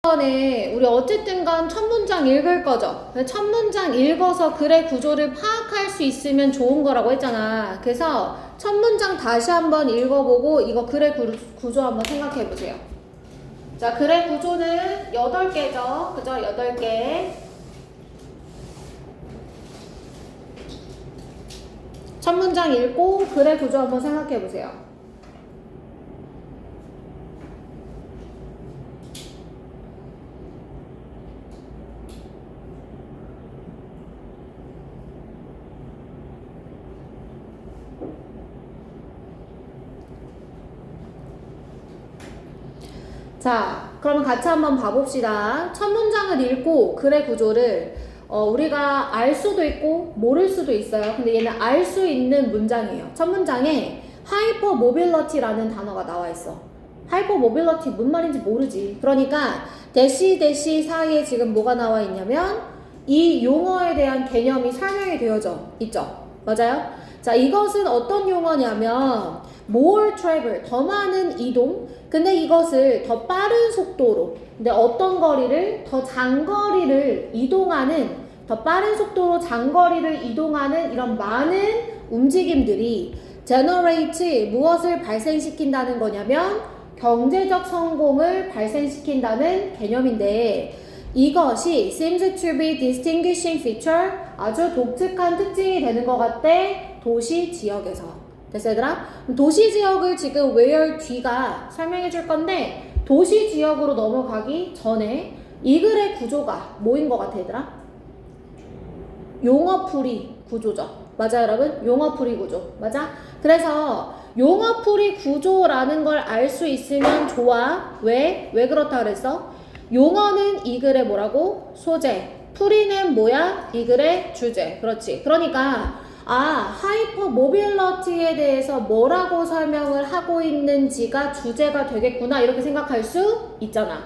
이번에 우리 어쨌든 간 첫 문장 읽을 거죠. 첫 문장 읽어서 글의 구조를 파악할 수 있으면 좋은 거라고 했잖아. 그래서 첫 문장 다시 한번 읽어보고 이거 글의 구조 한번 생각해 보세요. 자, 글의 구조는 8개죠. 그죠? 8개. 첫 문장 읽고 글의 구조 한번 생각해 보세요. 자, 그러면 같이 한번 봐봅시다. 첫 문장을 읽고 글의 구조를 우리가 알 수도 있고 모를 수도 있어요. 근데 얘는 알 수 있는 문장이에요. 첫 문장에 하이퍼 모빌리티라는 단어가 나와 있어. 하이퍼 모빌리티 뭔 말인지 모르지. 그러니까 대시 사이에 지금 뭐가 나와 있냐면 이 용어에 대한 개념이 설명이 되어져 있죠. 맞아요? 자, 이것은 어떤 용어냐면 more travel, 더 많은 이동. 근데 이것을 더 빠른 속도로, 근데 어떤 거리를, 더 장거리를 이동하는, 더 빠른 속도로 장거리를 이동하는 이런 많은 움직임들이 generate, 무엇을 발생시킨다는 거냐면 경제적 성공을 발생시킨다는 개념인데, 이것이 seems to be distinguishing feature, 아주 독특한 특징이 되는 것 같대, 도시 지역에서. 됐어, 얘들아? 도시 지역을 지금 where 뒤가 설명해 줄 건데, 도시 지역으로 넘어가기 전에 이 글의 구조가 뭐인 것 같아, 얘들아? 용어풀이 구조죠. 맞아요, 여러분? 용어풀이 구조. 맞아? 그래서 용어풀이 구조라는 걸 알 수 있으면 좋아. 왜? 왜 그렇다 그랬어? 용어는 이 글의 뭐라고? 소재. 풀이는 뭐야? 이 글의 주제. 그렇지. 그러니까 하이퍼 모빌리티에 대해서 뭐라고 설명을 하고 있는지가 주제가 되겠구나 이렇게 생각할 수 있잖아.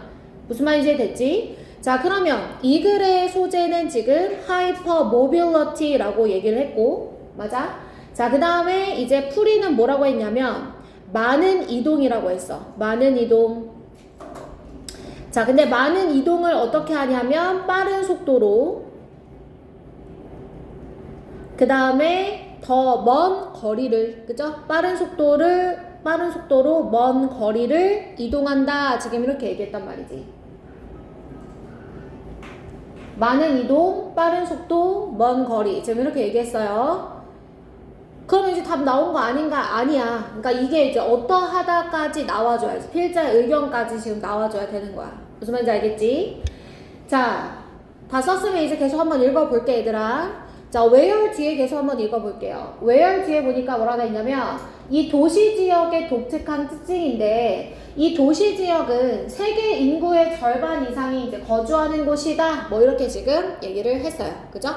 무슨 말인지 이해됐지? 자, 그러면 이 글의 소재는 지금 하이퍼 모빌리티라고 얘기를 했고, 맞아? 자, 그 다음에 이제 풀이는 뭐라고 했냐면 많은 이동이라고 했어. 많은 이동. 자, 근데 많은 이동을 어떻게 하냐면 빠른 속도로, 그 다음에 더 먼 거리를, 그죠? 빠른 속도로 먼 거리를 이동한다. 지금 이렇게 얘기했단 말이지. 많은 이동, 빠른 속도, 먼 거리. 지금 이렇게 얘기했어요. 그럼 이제 답 나온 거 아닌가? 아니야. 그러니까 이게 이제 어떠하다까지 나와줘야지. 필자의 의견까지 지금 나와줘야 되는 거야. 무슨 말인지 알겠지? 자, 다 썼으면 이제 계속 한번 읽어볼게, 얘들아. 자, where 뒤에 계속 한번 읽어볼게요. where 뒤에 보니까 뭐라고 했냐면 이 도시 지역의 독특한 특징인데, 이 도시 지역은 세계 인구의 절반 이상이 이제 거주하는 곳이다. 뭐 이렇게 지금 얘기를 했어요. 그죠?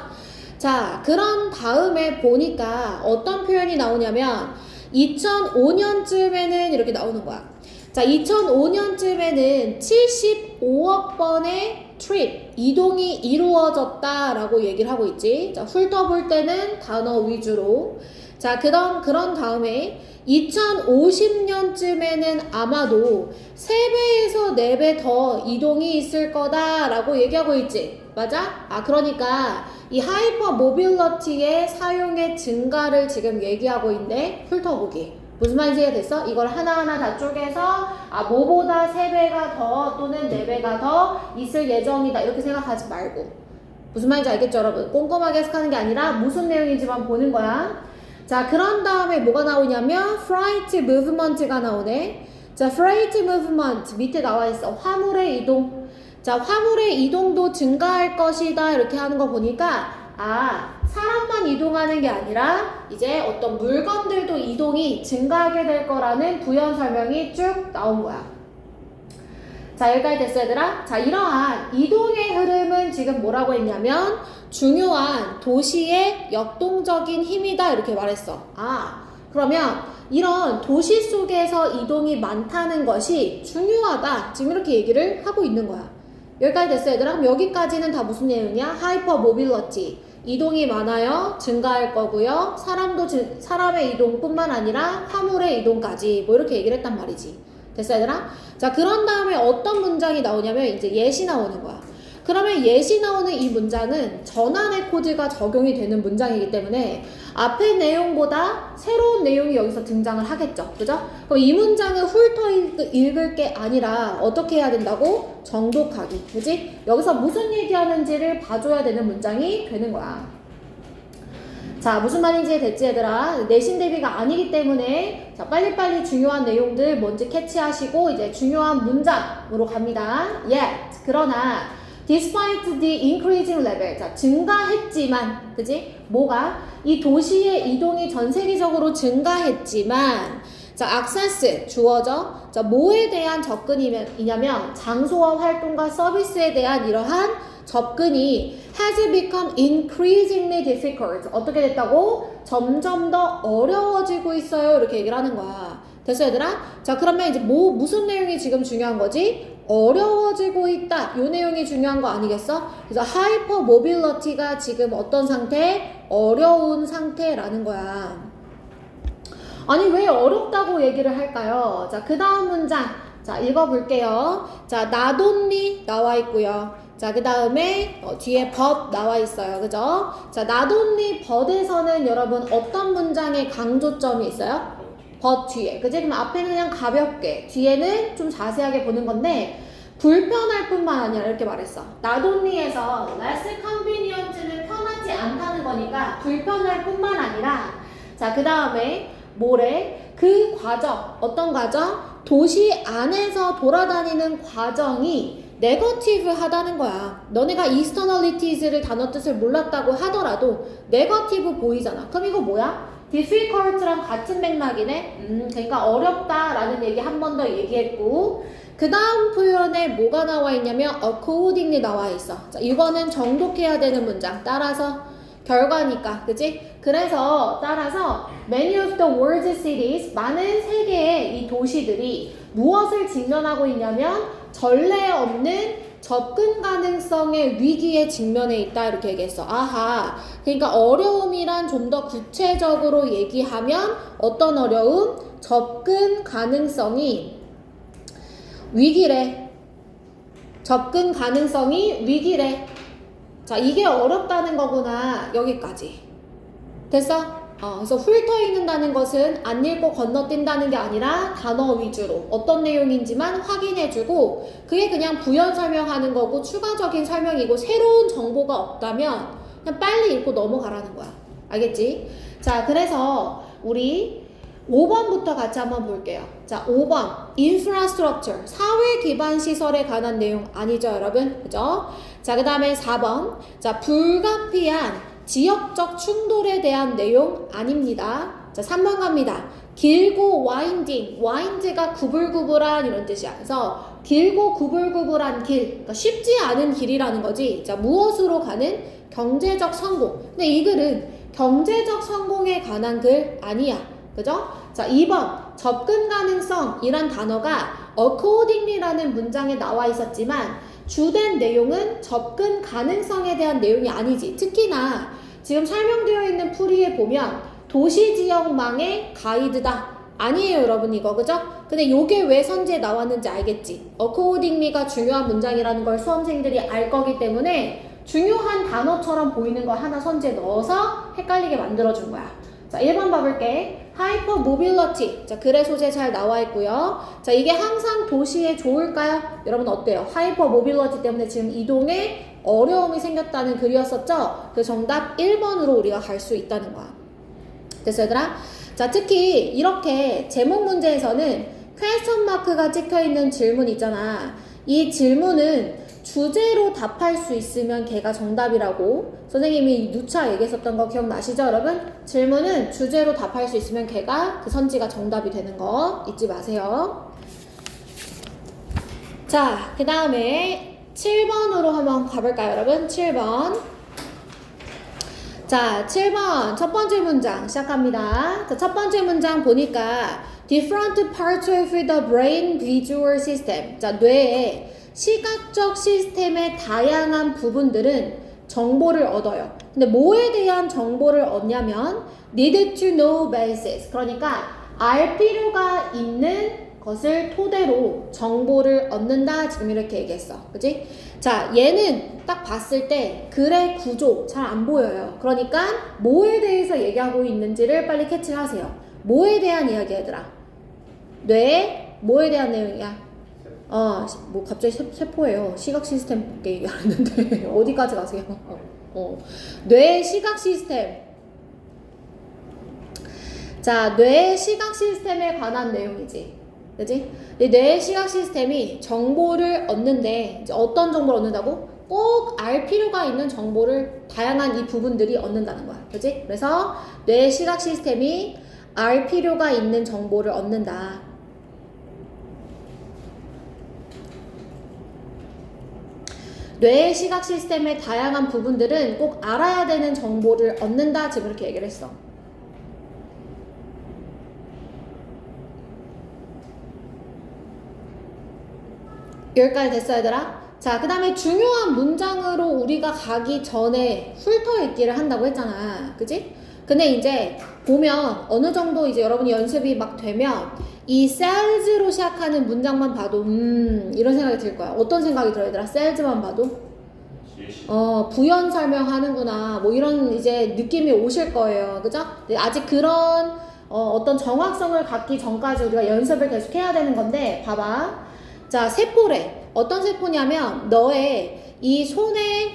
자, 그런 다음에 보니까 어떤 표현이 나오냐면 2005년쯤에는 이렇게 나오는 거야. 자, 2005년쯤에는 75억 번의 트립, 이동이 이루어졌다라고 얘기를 하고 있지. 자, 훑어볼 때는 단어 위주로. 자, 그런 다음에 2050년쯤에는 아마도 3배에서 4배 더 이동이 있을 거다라고 얘기하고 있지. 맞아? 그러니까 이 하이퍼 모빌리티의 사용의 증가를 지금 얘기하고 있는데, 훑어보기. 무슨 말인지 이해됐어? 이걸 하나하나 다 쪼개서 뭐보다 3배가 더 또는 4배가 더 있을 예정이다 이렇게 생각하지 말고, 무슨 말인지 알겠죠, 여러분? 꼼꼼하게 해석하는 게 아니라 무슨 내용인지만 보는 거야. 자, 그런 다음에 뭐가 나오냐면 freight movement가 나오네. 자, freight movement 밑에 나와 있어. 화물의 이동. 자, 화물의 이동도 증가할 것이다 이렇게 하는 거 보니까 사람만 이동하는 게 아니라 이제 어떤 물건들도 이동이 증가하게 될 거라는 부연 설명이 쭉 나온 거야. 자, 여기까지 됐어, 얘들아? 자, 이러한 이동의 흐름은 지금 뭐라고 했냐면 중요한 도시의 역동적인 힘이다 이렇게 말했어. 그러면 이런 도시 속에서 이동이 많다는 것이 중요하다 지금 이렇게 얘기를 하고 있는 거야. 여기까지 됐어, 얘들아? 그럼 여기까지는 다 무슨 내용이야? 하이퍼 모빌리티, 이동이 많아요. 증가할 거고요. 사람의 이동뿐만 아니라 화물의 이동까지 뭐 이렇게 얘기를 했단 말이지. 됐어 얘들아? 자 그런 다음에 어떤 문장이 나오냐면 이제 예시 나오는 거야. 그러면 예시 나오는 이 문장은 전환의 코드가 적용이 되는 문장이기 때문에 앞의 내용보다 새로운 내용이 여기서 등장을 하겠죠. 그죠? 그럼 이 문장은 훑어 읽을 게 아니라 어떻게 해야 된다고? 정독하기. 그지? 여기서 무슨 얘기하는지를 봐줘야 되는 문장이 되는 거야. 자 무슨 말인지 됐지 얘들아? 내신 대비가 아니기 때문에 자 빨리빨리 중요한 내용들 먼저 캐치하시고 이제 중요한 문장으로 갑니다. Yet 그러나 Despite the increasing level 자 증가했지만 그지? 뭐가? 이 도시의 이동이 전 세계적으로 증가했지만 자 access 주어져 자 뭐에 대한 접근이냐면 장소와 활동과 서비스에 대한 이러한 접근이 has become increasingly difficult. 어떻게 됐다고? 점점 더 어려워지고 있어요. 이렇게 얘기를 하는 거야. 됐어 얘들아? 자 그러면 이제 무슨 내용이 지금 중요한 거지? 어려워지고 있다. 요 내용이 중요한 거 아니겠어? 그래서 하이퍼 모빌리티가 지금 어떤 상태? 어려운 상태라는 거야. 아니 왜 어렵다고 얘기를 할까요? 자 그 다음 문장 자 읽어볼게요. 자 not only 나와 있고요. 자 그 다음에 뒤에 but 나와 있어요. 그죠? 자 not only but에서는 여러분 어떤 문장에 강조점이 있어요? but 뒤에 그지? 그럼 앞에는 그냥 가볍게 뒤에는 좀 자세하게 보는 건데 불편할 뿐만 아니라 이렇게 말했어. not only에서 less convenient는 편하지 않다는 거니까 불편할 뿐만 아니라 자 그 다음에 뭐래? 그 과정 어떤 과정? 도시 안에서 돌아다니는 과정이 네거티브 하다는 거야. 너네가 externalities를 단어 뜻을 몰랐다고 하더라도 네거티브 보이잖아. 그럼 이거 뭐야? difficult랑 같은 맥락이네. 그러니까 어렵다라는 얘기 한 번 더 얘기했고 그 다음 표현에 뭐가 나와 있냐면 accordingly 나와 있어. 자, 이거는 정독해야 되는 문장. 따라서 결과니까, 그치? 그래서 따라서 many of the world's cities 많은 세계의 이 도시들이 무엇을 직면하고 있냐면 전례 없는 접근 가능성의 위기에 직면해 있다 이렇게 얘기했어. 아하. 그러니까 어려움이란 좀 더 구체적으로 얘기하면 어떤 어려움? 접근 가능성이 위기래. 접근 가능성이 위기래. 자, 이게 어렵다는 거구나. 여기까지. 됐어? 그래서 훑어 읽는다는 것은 안 읽고 건너뛴다는 게 아니라 단어 위주로 어떤 내용인지만 확인해주고 그게 그냥 부연 설명하는 거고 추가적인 설명이고 새로운 정보가 없다면 그냥 빨리 읽고 넘어가라는 거야. 알겠지? 자, 그래서 우리 5번부터 같이 한번 볼게요. 자, 5번 infrastructure 사회 기반 시설에 관한 내용 아니죠, 여러분? 그죠? 자, 그 다음에 4번 자, 불가피한 지역적 충돌에 대한 내용 아닙니다. 자, 3번 갑니다. 길고 wind가 구불구불한 이런 뜻이야. 그래서 길고 구불구불한 길, 그러니까 쉽지 않은 길이라는 거지. 자, 무엇으로 가는 경제적 성공. 근데 이 글은 경제적 성공에 관한 글 아니야. 그죠? 자, 2번 접근 가능성이란 단어가 accordingly라는 문장에 나와 있었지만 주된 내용은 접근 가능성에 대한 내용이 아니지. 특히나 지금 설명되어 있는 풀이에 보면 도시지역망의 가이드다. 아니에요, 여러분 이거. 그죠? 근데 요게 왜 선지에 나왔는지 알겠지? accordingly가 중요한 문장이라는 걸 수험생들이 알 거기 때문에 중요한 단어처럼 보이는 거 하나 선지에 넣어서 헷갈리게 만들어준 거야. 자, 1번 봐볼게. 하이퍼 모빌리티. 자, 글의 소재 잘 나와 있고요. 자, 이게 항상 도시에 좋을까요? 여러분 어때요? 하이퍼 모빌리티 때문에 지금 이동에 어려움이 생겼다는 글이었었죠? 그 정답 1번으로 우리가 갈 수 있다는 거야. 됐어, 얘들아? 자, 특히 이렇게 제목 문제에서는 퀘스천 마크가 찍혀 있는 질문 있잖아. 이 질문은 주제로 답할 수 있으면 걔가 정답이라고 선생님이 누차 얘기했었던 거 기억나시죠, 여러분? 질문은 주제로 답할 수 있으면 걔가 그 선지가 정답이 되는 거 잊지 마세요. 자, 그 다음에 7번으로 한번 가볼까요, 여러분? 7번. 자, 7번 첫 번째 문장 시작합니다. 자, 첫 번째 문장 보니까 different parts of the brain visual system. 자, 뇌의 시각적 시스템의 다양한 부분들은 정보를 얻어요. 근데 뭐에 대한 정보를 얻냐면 need to know basis. 그러니까 알 필요가 있는 것을 토대로 정보를 얻는다. 지금 이렇게 얘기했어. 그지? 자, 얘는 딱 봤을 때 글의 구조 잘 안 보여요. 그러니까 뭐에 대해서 얘기하고 있는지를 빨리 캐치를 하세요. 뭐에 대한 이야기 얘들아? 뇌 뭐에 대한 내용이야? 뭐 갑자기 세포예요. 시각 시스템 얘기하는데 어디까지 가세요? 뇌 시각 시스템. 자, 뇌 시각 시스템에 관한 내용이지. 그지? 뇌 시각 시스템이 정보를 얻는데 이제 어떤 정보를 얻는다고? 꼭 알 필요가 있는 정보를 다양한 이 부분들이 얻는다는 거야. 그지? 그래서 뇌 시각 시스템이 알 필요가 있는 정보를 얻는다. 뇌 시각 시스템의 다양한 부분들은 꼭 알아야 되는 정보를 얻는다. 지금 이렇게 얘기를 했어. 여기까지 됐어 얘들아? 자, 그 다음에 중요한 문장으로 우리가 가기 전에 훑어읽기를 한다고 했잖아. 그지? 근데 이제 보면 어느 정도 이제 여러분이 연습이 막 되면 이 sells로 시작하는 문장만 봐도 이런 생각이 들 거야. 어떤 생각이 들어 얘들아? sells만 봐도? 부연 설명하는구나. 뭐 이런 이제 느낌이 오실 거예요. 그죠? 아직 그런 어떤 정확성을 갖기 전까지 우리가 연습을 계속 해야 되는 건데 봐봐. 자, 세포래. 어떤 세포냐면 너의 이 손의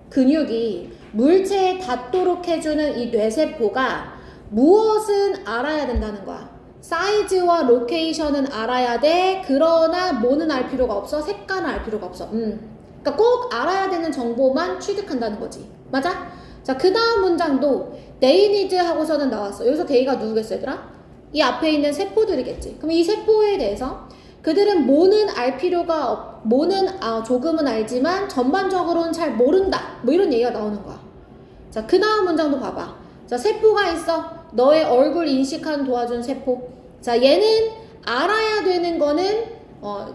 근육이 물체에 닿도록 해주는 이 뇌세포가 무엇은 알아야 된다는 거야. 사이즈와 로케이션은 알아야 돼. 그러나 뭐는 알 필요가 없어. 색깔은 알 필요가 없어. 그러니까 꼭 알아야 되는 정보만 취득한다는 거지. 맞아? 자, 그 다음 문장도 they need 하고서는 나왔어. 여기서 they가 누구겠어 얘들아? 이 앞에 있는 세포들이겠지. 그럼 이 세포에 대해서 그들은 뭐는 알 필요가 뭐는 조금은 알지만 전반적으로는 잘 모른다. 뭐 이런 얘기가 나오는 거야. 자, 그 다음 문장도 봐봐. 자, 세포가 있어. 너의 얼굴 인식하는 도와준 세포. 자, 얘는 알아야 되는 거는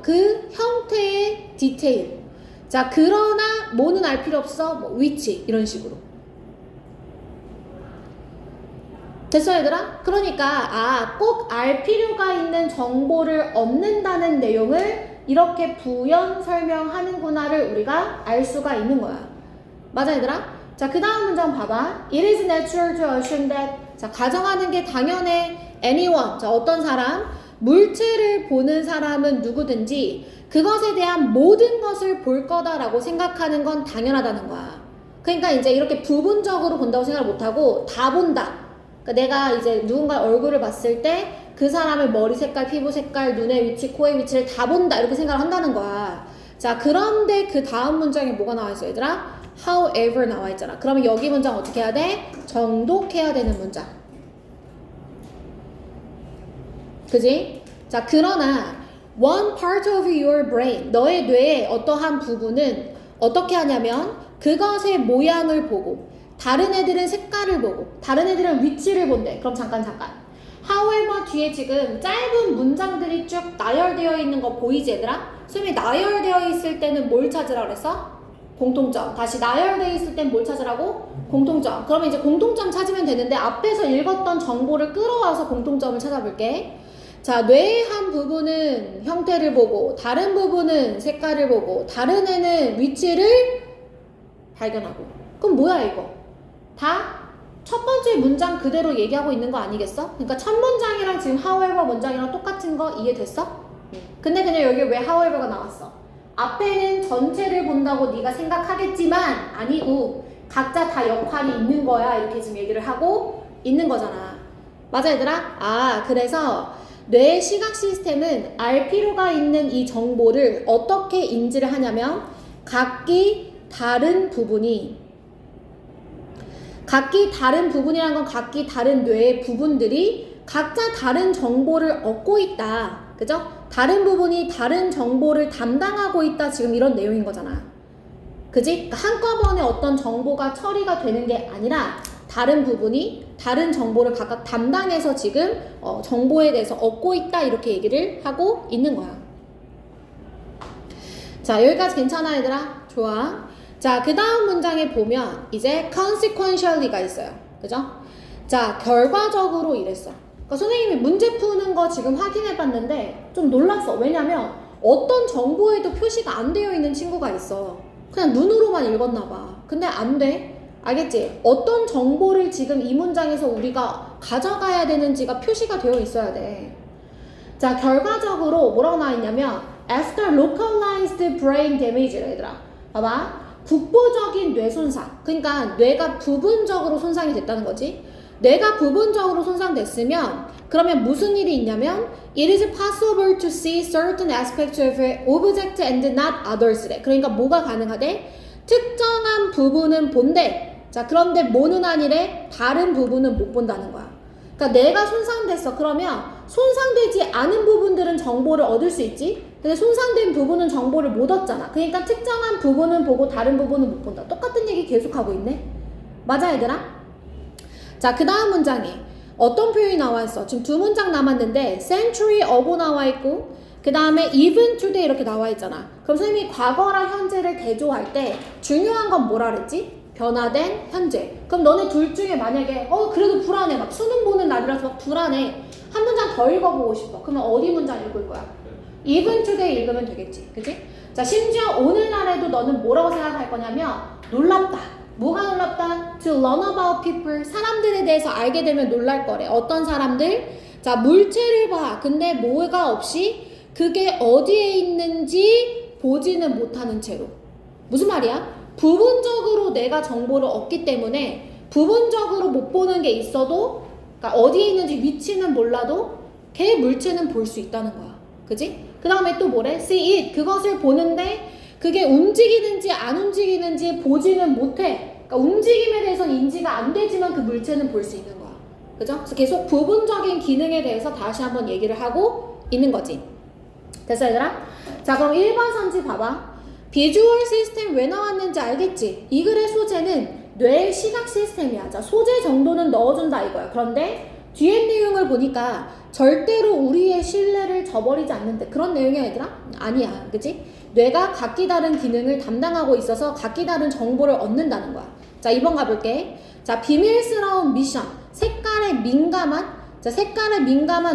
그 형태의 디테일. 자, 그러나 뭐는 알 필요 없어. 뭐 위치 이런 식으로. 됐어 얘들아? 그러니까 꼭 알 필요가 있는 정보를 얻는다는 내용을 이렇게 부연 설명하는구나를 우리가 알 수가 있는 거야. 맞아 얘들아? 자, 그 다음 문장 봐봐. It is natural to assume that. 자, 가정하는 게 당연해. Anyone. 자, 어떤 사람? 물체를 보는 사람은 누구든지 그것에 대한 모든 것을 볼 거다라고 생각하는 건 당연하다는 거야. 그러니까 이제 이렇게 부분적으로 본다고 생각을 못하고 다 본다. 그러니까 내가 이제 누군가의 얼굴을 봤을 때 그 사람의 머리 색깔, 피부 색깔, 눈의 위치, 코의 위치를 다 본다 이렇게 생각을 한다는 거야. 자, 그런데 그 다음 문장에 뭐가 나와 있어 얘들아? However 나와 있잖아. 그러면 여기 문장 어떻게 해야 돼? 정독해야 되는 문장. 그지? 자, 그러나 one part of your brain, 너의 뇌의 어떠한 부분은 어떻게 하냐면 그것의 모양을 보고 다른 애들은 색깔을 보고 다른 애들은 위치를 본대. 그럼 잠깐 however 뒤에 지금 짧은 문장들이 쭉 나열되어 있는 거 보이지 얘들아? 선생님이 나열되어 있을 때는 뭘 찾으라고 그랬어? 공통점. 다시 나열되어 있을 땐 뭘 찾으라고? 공통점. 그러면 이제 공통점 찾으면 되는데 앞에서 읽었던 정보를 끌어와서 공통점을 찾아볼게. 자, 뇌의 한 부분은 형태를 보고 다른 부분은 색깔을 보고 다른 애는 위치를 발견하고. 그럼 뭐야 이거? 다 첫 번째 문장 그대로 얘기하고 있는 거 아니겠어? 그러니까 첫 문장이랑 지금 however 문장이랑 똑같은 거 이해됐어? 근데 그냥 여기 왜 however가 나왔어? 앞에는 전체를 본다고 네가 생각하겠지만 아니고 각자 다 역할이 있는 거야 이렇게 지금 얘기를 하고 있는 거잖아. 맞아 얘들아? 그래서 뇌 시각 시스템은 알 필요가 있는 이 정보를 어떻게 인지를 하냐면 각기 다른 부분이라는 건 각기 다른 뇌의 부분들이 각자 다른 정보를 얻고 있다. 그죠? 다른 부분이 다른 정보를 담당하고 있다. 지금 이런 내용인 거잖아. 그지? 그러니까 한꺼번에 어떤 정보가 처리가 되는 게 아니라 다른 부분이 다른 정보를 각각 담당해서 지금 정보에 대해서 얻고 있다. 이렇게 얘기를 하고 있는 거야. 자, 여기까지 괜찮아 얘들아? 좋아. 자, 그 다음 문장에 보면 이제 consequentially가 있어요. 그죠? 자, 결과적으로 이랬어. 그러니까 선생님이 문제 푸는 거 지금 확인해 봤는데 좀 놀랐어. 왜냐면 어떤 정보에도 표시가 안 되어 있는 친구가 있어. 그냥 눈으로만 읽었나 봐. 근데 안 돼. 알겠지? 어떤 정보를 지금 이 문장에서 우리가 가져가야 되는지가 표시가 되어 있어야 돼. 자, 결과적으로 뭐라고 나와 있냐면 after localized brain damage, 얘들아. 봐봐. 국부적인 뇌 손상. 그러니까 뇌가 부분적으로 손상이 됐다는 거지. 뇌가 부분적으로 손상됐으면 그러면 무슨 일이 있냐면 it is possible to see certain aspects of an object and not others래. 그러니까 뭐가 가능하대? 특정한 부분은 본대. 자, 그런데 뭐는 아니래? 다른 부분은 못 본다는 거야. 그러니까 뇌가 손상됐어. 그러면 손상되지 않은 부분들은 정보를 얻을 수 있지. 근데 손상된 부분은 정보를 못 얻잖아. 그러니까 특정한 부분은 보고 다른 부분은 못 본다. 똑같은 얘기 계속하고 있네. 맞아, 얘들아? 자, 그 다음 문장에 어떤 표현이 나와 있어? 지금 두 문장 남았는데 century ago 나와 있고 그 다음에 even today 이렇게 나와 있잖아. 그럼 선생님이 과거랑 현재를 대조할 때 중요한 건 뭐라 그랬지? 변화된 현재. 그럼 너네 둘 중에 만약에 그래도 불안해. 막 수능 보는 날이라서 막 불안해. 한 문장 더 읽어보고 싶어. 그러면 어디 문장 읽을 거야? even today 읽으면 되겠지. 그치? 자, 심지어 오늘날에도 너는 뭐라고 생각할 거냐면 놀랍다. 뭐가 놀랍다? To learn about people. 사람들에 대해서 알게 되면 놀랄 거래. 어떤 사람들? 자, 물체를 봐. 근데 뭐가 없이 그게 어디에 있는지 보지는 못하는 채로. 무슨 말이야? 부분적으로 내가 정보를 얻기 때문에 부분적으로 못 보는 게 있어도 그러니까 어디에 있는지 위치는 몰라도 걔 물체는 볼 수 있다는 거야. 그지? 그 다음에 또 뭐래? See it. 그것을 보는데 그게 움직이는지 안 움직이는지 보지는 못해. 그러니까 움직임에 대해서는 인지가 안 되지만 그 물체는 볼 수 있는 거야. 그죠? 그래서 계속 부분적인 기능에 대해서 다시 한번 얘기를 하고 있는 거지. 됐어, 얘들아? 자, 그럼 1번 선지 봐봐. 비주얼 시스템 왜 나왔는지 알겠지? 이 글의 소재는 뇌 시각 시스템이야. 자, 소재 정도는 넣어준다 이거야. 그런데 뒤에 내용을 보니까 절대로 우리의 신뢰를 저버리지 않는데 그런 내용이야, 얘들아? 아니야. 그치? 뇌가 각기 다른 기능을 담당하고 있어서 각기 다른 정보를 얻는다는 거야. 자, 2번 가볼게. 자, 비밀스러운 미션. 색깔에 민감한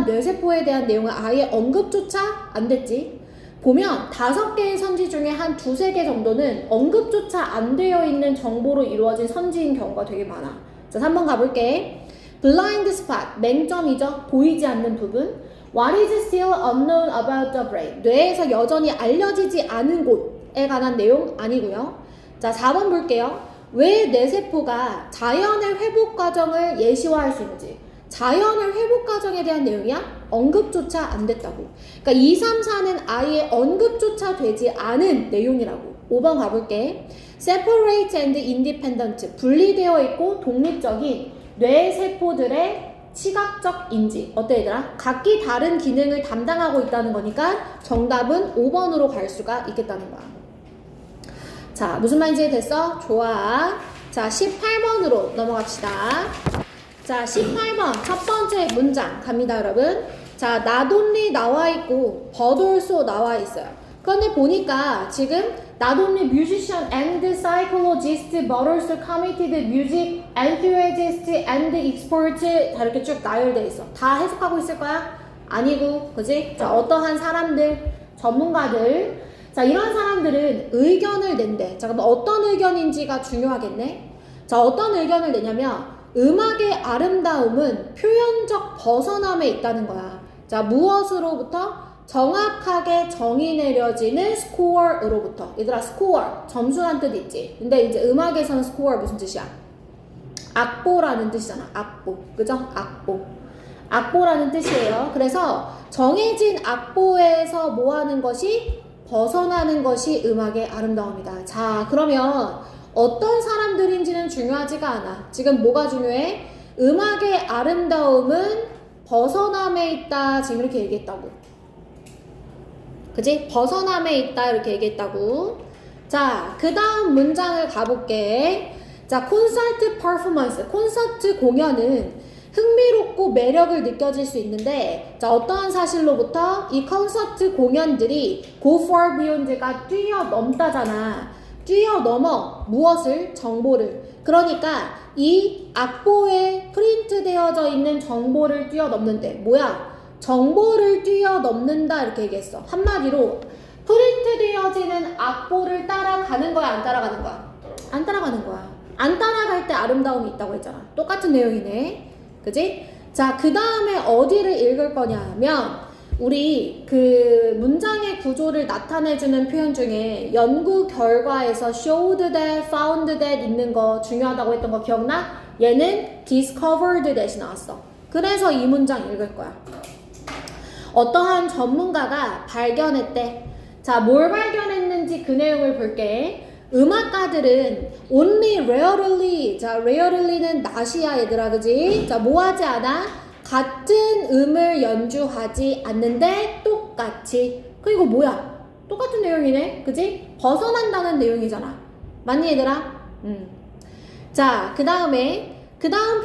뇌세포에 대한 내용은 아예 언급조차 안 됐지. 보면 5개의 선지 중에 한 2-3개 정도는 언급조차 안 되어 있는 정보로 이루어진 선지인 경우가 되게 많아. 자, 3번 가볼게. blind spot, 맹점이죠. 보이지 않는 부분. What is still unknown about the brain? 뇌에서 여전히 알려지지 않은 곳에 관한 내용 아니고요. 자, 4번 볼게요. 왜 뇌세포가 자연의 회복 과정을 예시화할 수 있는지. 자연의 회복 과정에 대한 내용이야? 언급조차 안 됐다고. 그러니까 2, 3, 4는 아예 언급조차 되지 않은 내용이라고. 5번 가볼게. separate and independent, 분리되어 있고 독립적인 뇌세포들의 시각적 인지. 어때, 얘들아? 각기 다른 기능을 담당하고 있다는 거니까 정답은 5번으로 갈 수가 있겠다는 거야. 자, 무슨 말인지 됐어? 좋아. 자, 18번으로 넘어갑시다. 자, 18번 첫 번째 문장 갑니다, 여러분. 자, not only 나와 있고 but also 나와 있어요. 그런데 보니까 지금 not only musician and psychologist but also committed music enthusiast and expert 다 이렇게 쭉 나열돼 있어. 다 해석하고 있을 거야? 아니고, 그지? 자, 어떠한 사람들, 전문가들, 자, 이런 사람들은 의견을 낸대. 자, 그럼 어떤 의견인지가 중요하겠네. 자, 어떤 의견을 내냐면 음악의 아름다움은 표현적 벗어남에 있다는 거야. 자, 무엇으로부터? 정확하게 정의 내려지는 스코어로부터. 얘들아, 스코어 점수란 뜻 있지. 근데 이제 음악에서는 스코어 무슨 뜻이야? 악보라는 뜻이잖아. 악보. 그죠? 악보. 악보라는 뜻이에요. 그래서 정해진 악보에서 뭐 하는 것이? 벗어나는 것이 음악의 아름다움이다. 자, 그러면 어떤 사람들인지는 중요하지가 않아. 지금 뭐가 중요해? 음악의 아름다움은 벗어남에 있다. 지금 이렇게 얘기했다고. 그치? 벗어남에 있다. 이렇게 얘기했다고. 자, 그 다음 문장을 가볼게. 자, 콘서트 퍼포먼스. 콘서트 공연은 흥미롭고 매력을 느껴질 수 있는데, 자, 어떠한 사실로부터 이 콘서트 공연들이 go far beyond가 뛰어넘다잖아. 뛰어넘어 무엇을? 정보를. 그러니까 이 악보에 프린트되어져 있는 정보를 뛰어넘는데 뭐야? 정보를 뛰어넘는다 이렇게 얘기했어. 한마디로 프린트되어지는 악보를 따라가는 거야, 안 따라가는 거야? 안 따라가는 거야. 안 따라갈 때 아름다움이 있다고 했잖아. 똑같은 내용이네. 그지? 자, 그 다음에 어디를 읽을 거냐 하면 우리 그 문장의 구조를 나타내주는 표현 중에 연구 결과에서 showed that, found that 있는 거 중요하다고 했던 거 기억나? 얘는 discovered that이 나왔어. 그래서 이 문장 읽을 거야. 어떠한 전문가가 발견했대. 자, 뭘 발견했는지 그 내용을 볼게. 음악가들은 only rarely, 자, rarely는 낫이야 얘들아, 그지? 자, 뭐 하지 않아? 같은 음을 연주하지 않는데 똑같이. 그리고 뭐야? 똑같은 내용이네, 그지? 벗어난다는 내용이잖아. 맞니 얘들아? 자, 그 다음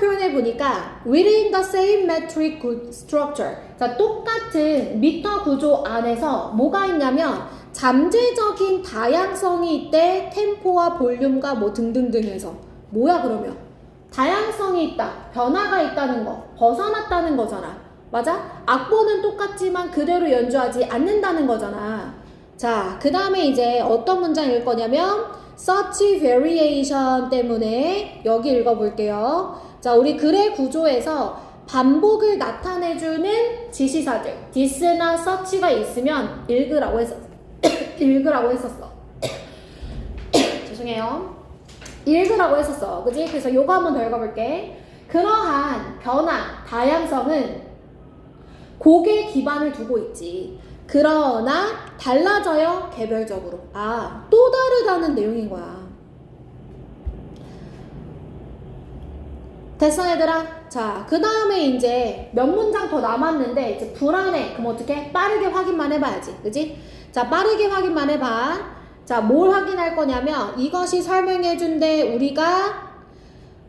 표현에 보니까 within the same metric structure. 자, 똑같은 미터 구조 안에서 뭐가 있냐면 잠재적인 다양성이 있대. 템포와 볼륨과 뭐 등등등 해서. 뭐야 그러면? 다양성이 있다. 변화가 있다는 거. 벗어났다는 거잖아. 맞아? 악보는 똑같지만 그대로 연주하지 않는다는 거잖아. 자, 그 다음에 이제 어떤 문장일 거냐면 such variation 때문에 여기 읽어볼게요. 자, 우리 글의 구조에서 반복을 나타내주는 지시사들 this나 such가 있으면 읽으라고 했었어. 죄송해요. 읽으라고 했었어. 그지? 그래서 요거 한번 더 읽어볼게. 그러한 변화, 다양성은 곡에 기반을 두고 있지. 그러나 달라져요, 개별적으로. 아, 또 다르다는 내용인 거야. 됐어, 얘들아? 자, 그 다음에 이제 몇 문장 더 남았는데 이제 불안해. 그럼 어떻게? 빠르게 확인만 해봐야지. 그지? 자, 빠르게 확인만 해봐. 자, 뭘 확인할 거냐면 이것이 설명해준대. 우리가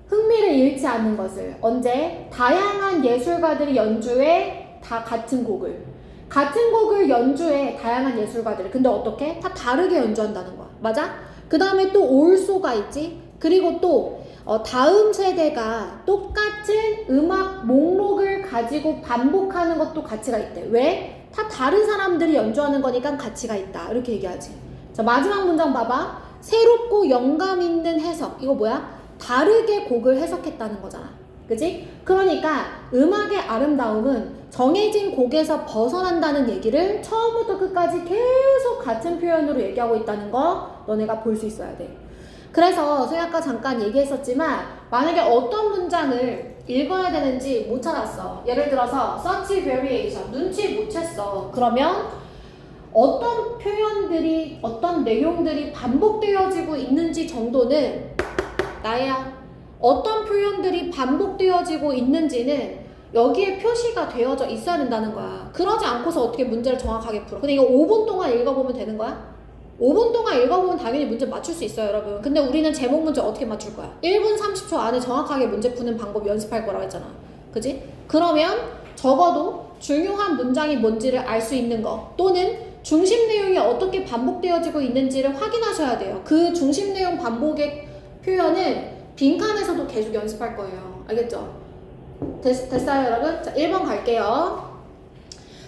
흥미를 잃지 않는 것을. 언제? 다양한 예술가들이 연주해 다 같은 곡을 연주해 다양한 예술가들이. 근데 어떻게? 다 다르게 연주한다는 거야. 맞아? 그 다음에 또 올소가 있지. 그리고 또 다음 세대가 똑같은 음악 목록을 가지고 반복하는 것도 가치가 있대. 왜? 다 다른 사람들이 연주하는 거니까 가치가 있다. 이렇게 얘기하지. 자, 마지막 문장 봐봐. 새롭고 영감 있는 해석. 이거 뭐야? 다르게 곡을 해석했다는 거잖아. 그지? 그러니까 음악의 아름다움은 정해진 곡에서 벗어난다는 얘기를 처음부터 끝까지 계속 같은 표현으로 얘기하고 있다는 거 너네가 볼 수 있어야 돼. 그래서 제가 아까 잠깐 얘기했었지만 만약에 어떤 문장을 읽어야 되는지 못 찾았어. 예를 들어서 such variation 눈치 못 챘어. 그러면 어떤 표현들이 어떤 내용들이 반복되어지고 있는지 정도는 나야. 어떤 표현들이 반복되어지고 있는지는 여기에 표시가 되어져 있어야 된다는 거야. 그러지 않고서 어떻게 문제를 정확하게 풀어. 근데 이거 5분 동안 읽어보면 되는 거야? 5분 동안 읽어보면 당연히 문제 맞출 수 있어요, 여러분. 근데 우리는 제목 문제 어떻게 맞출 거야? 1분 30초 안에 정확하게 문제 푸는 방법 연습할 거라고 했잖아. 그지? 그러면 적어도 중요한 문장이 뭔지를 알 수 있는 거 또는 중심 내용이 어떻게 반복되어지고 있는지를 확인하셔야 돼요. 그 중심 내용 반복의 표현은 빈칸에서도 계속 연습할 거예요. 알겠죠? 됐어요, 여러분? 자, 1번 갈게요.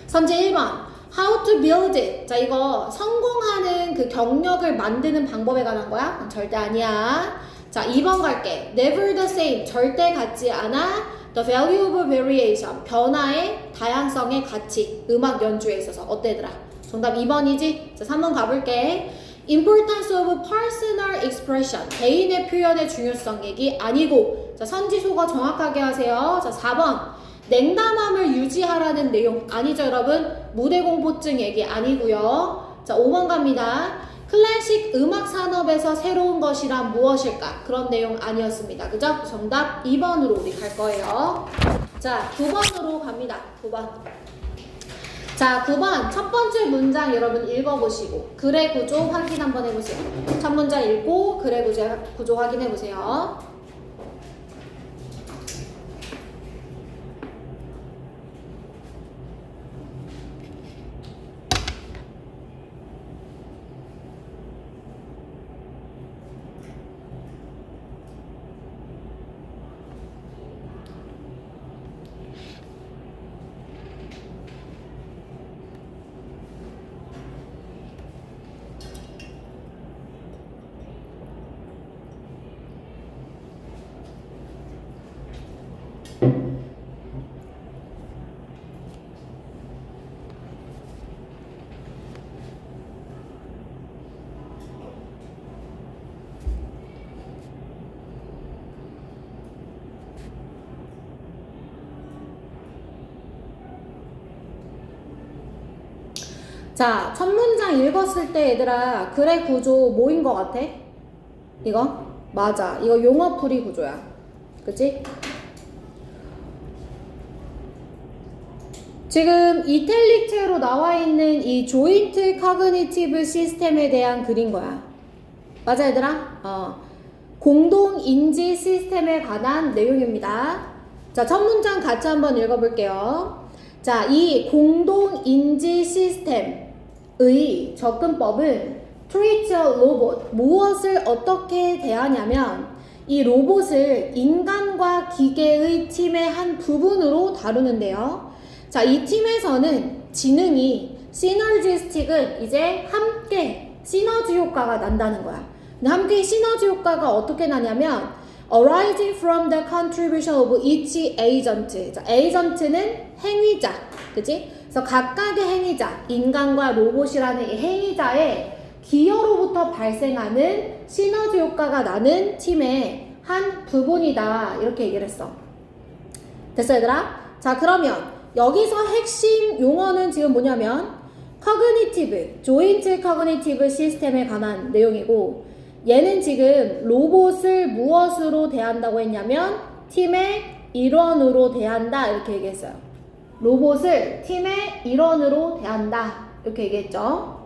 선제 1번. How to build it. 자, 이거 성공하는 그 경력을 만드는 방법에 관한 거야? 절대 아니야. 자, 2번 갈게. Never the same. 절대 같지 않아. The value of variation. 변화의 다양성의 가치. 음악 연주에 있어서. 어때, 얘들아? 정답 2번이지? 자, 3번 가볼게. Importance of personal expression. 개인의 표현의 중요성 얘기 아니고. 자, 선지소가 정확하게 하세요. 자, 4번. 냉담함을 유지하라는 내용 아니죠, 여러분? 무대 공포증 얘기 아니고요. 자, 5번 갑니다. 클래식 음악 산업에서 새로운 것이란 무엇일까? 그런 내용 아니었습니다. 그죠? 정답 2번으로 우리 갈 거예요. 자, 9번으로 갑니다. 9번. 자, 9번 첫 번째 문장 여러분 읽어보시고 글의 구조 확인 한번 해보세요. 첫 문장 읽고 글의 구조 확인해보세요. 자, 첫 문장 읽었을 때 얘들아, 글의 구조 뭐인 것 같아? 이거? 맞아. 이거 용어풀이 구조야. 그치? 지금 이탈릭체로 나와 있는 이 조인트 커그니티브 시스템에 대한 글인 거야. 맞아, 얘들아? 공동 인지 시스템에 관한 내용입니다. 자, 첫 문장 같이 한번 읽어볼게요. 자, 이 공동 인지 시스템의 접근법은 treat a robot, 무엇을 어떻게 대하냐면 이 로봇을 인간과 기계의 팀의 한 부분으로 다루는데요. 자, 이 팀에서는 지능이 시너지스틱은 이제 함께 시너지 효과가 난다는 거야. 근데 함께 시너지 효과가 어떻게 나냐면 arising from the contribution of each agent. 자, agent는 행위자, 그치? 그래서 각각의 행위자, 인간과 로봇이라는 이 행위자의 기여로부터 발생하는 시너지 효과가 나는 팀의 한 부분이다. 이렇게 얘기를 했어. 됐어, 얘들아? 자, 그러면 여기서 핵심 용어는 지금 뭐냐면 커그니티브, 조인트 커그니티브 시스템에 관한 내용이고, 얘는 지금 로봇을 무엇으로 대한다고 했냐면 팀의 일원으로 대한다 이렇게 얘기했어요. 로봇을 팀의 일원으로 대한다 이렇게 얘기했죠.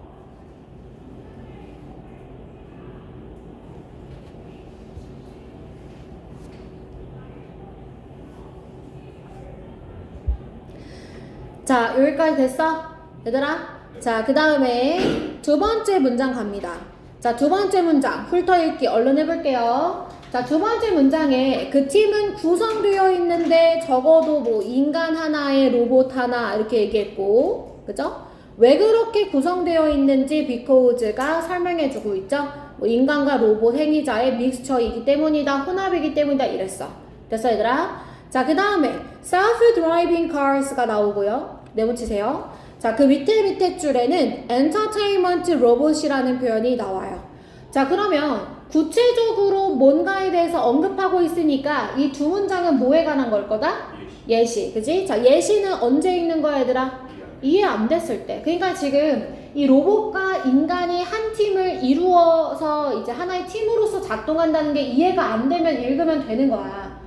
자, 여기까지 됐어? 얘들아? 자, 그 다음에 두 번째 문장 갑니다. 자, 두 번째 문장 훑어읽기 얼른 해볼게요. 자, 두 번째 문장에 그 팀은 구성되어 있는데 적어도 뭐 인간 하나에 로봇 하나 이렇게 얘기했고, 그죠? 왜 그렇게 구성되어 있는지 because가 설명해주고 있죠? 뭐 인간과 로봇 행위자의 믹스처이기 때문이다, 혼합이기 때문이다 이랬어. 됐어, 얘들아? 자, 그 다음에 self-driving cars가 나오고요. 네모치세요. 자, 그 밑에 줄에는 entertainment robot이라는 표현이 나와요. 자, 그러면 구체적으로 뭔가에 대해서 언급하고 있으니까 이 두 문장은 뭐에 관한 걸 거다? 예시, 그지? 자, 예시는 언제 읽는 거야, 얘들아? 이해 안 됐을 때. 그러니까 지금 이 로봇과 인간이 한 팀을 이루어서 이제 하나의 팀으로서 작동한다는 게 이해가 안 되면 읽으면 되는 거야.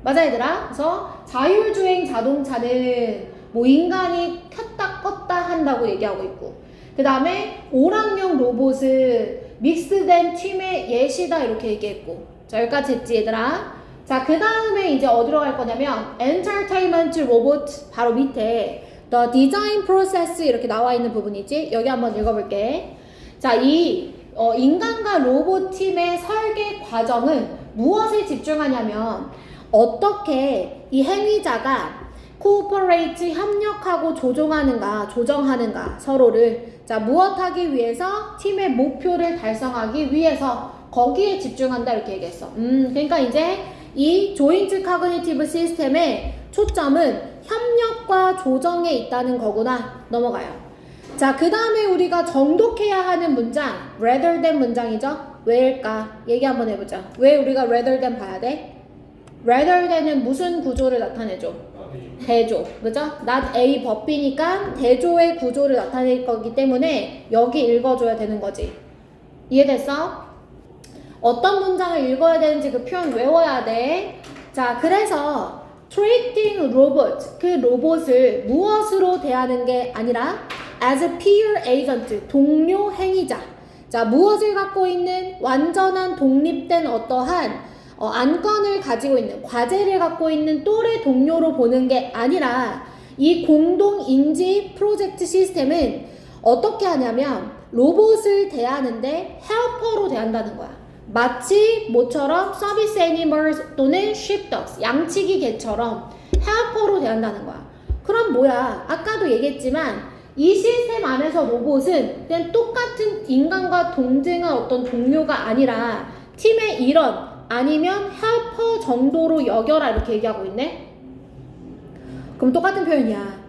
맞아, 얘들아? 그래서 자율주행 자동차는 뭐 인간이 켰다 껐다 한다고 얘기하고 있고, 그 다음에 오락용 로봇은 믹스된 팀의 예시다 이렇게 얘기했고. 자, 여기까지 했지, 얘들아? 자, 그 다음에 이제 어디로 갈 거냐면 entertainment robot 바로 밑에 the design process 이렇게 나와 있는 부분이지. 여기 한번 읽어볼게. 자, 이 인간과 로봇 팀의 설계 과정은 무엇에 집중하냐면 어떻게 이 행위자가 cooperate, 협력하고 조정하는가 서로를. 자, 무엇하기 위해서? 팀의 목표를 달성하기 위해서 거기에 집중한다 이렇게 얘기했어. 그러니까 이제 이 조인트 커그니티브 시스템의 초점은 협력과 조정에 있다는 거구나. 넘어가요. 자, 그 다음에 우리가 정독해야 하는 문장 rather than 문장이죠. 왜일까? 얘기 한번 해보자. 왜 우리가 rather than 봐야 돼? rather than은 무슨 구조를 나타내죠? 대조, 그죠? not A but B니까 대조의 구조를 나타낼 거기 때문에 여기 읽어줘야 되는 거지. 이해됐어? 어떤 문장을 읽어야 되는지 그 표현 외워야 돼. 자, 그래서 treating robot, 그 로봇을 무엇으로 대하는 게 아니라 as a peer agent, 동료 행위자. 자, 무엇을 갖고 있는 완전한 독립된 어떠한 안건을 가지고 있는, 과제를 갖고 있는 또래 동료로 보는 게 아니라 이 공동인지 프로젝트 시스템은 어떻게 하냐면 로봇을 대하는데 헬퍼로 대한다는 거야. 마치 뭐처럼 서비스 애니멀 또는 sheepdogs, 양치기 개처럼 헬퍼로 대한다는 거야. 그럼 뭐야? 아까도 얘기했지만 이 시스템 안에서 로봇은 그냥 똑같은 인간과 동등한 어떤 동료가 아니라 팀의 일원 아니면 헬퍼 정도로 여겨라 이렇게 얘기하고 있네. 그럼 똑같은 표현이야.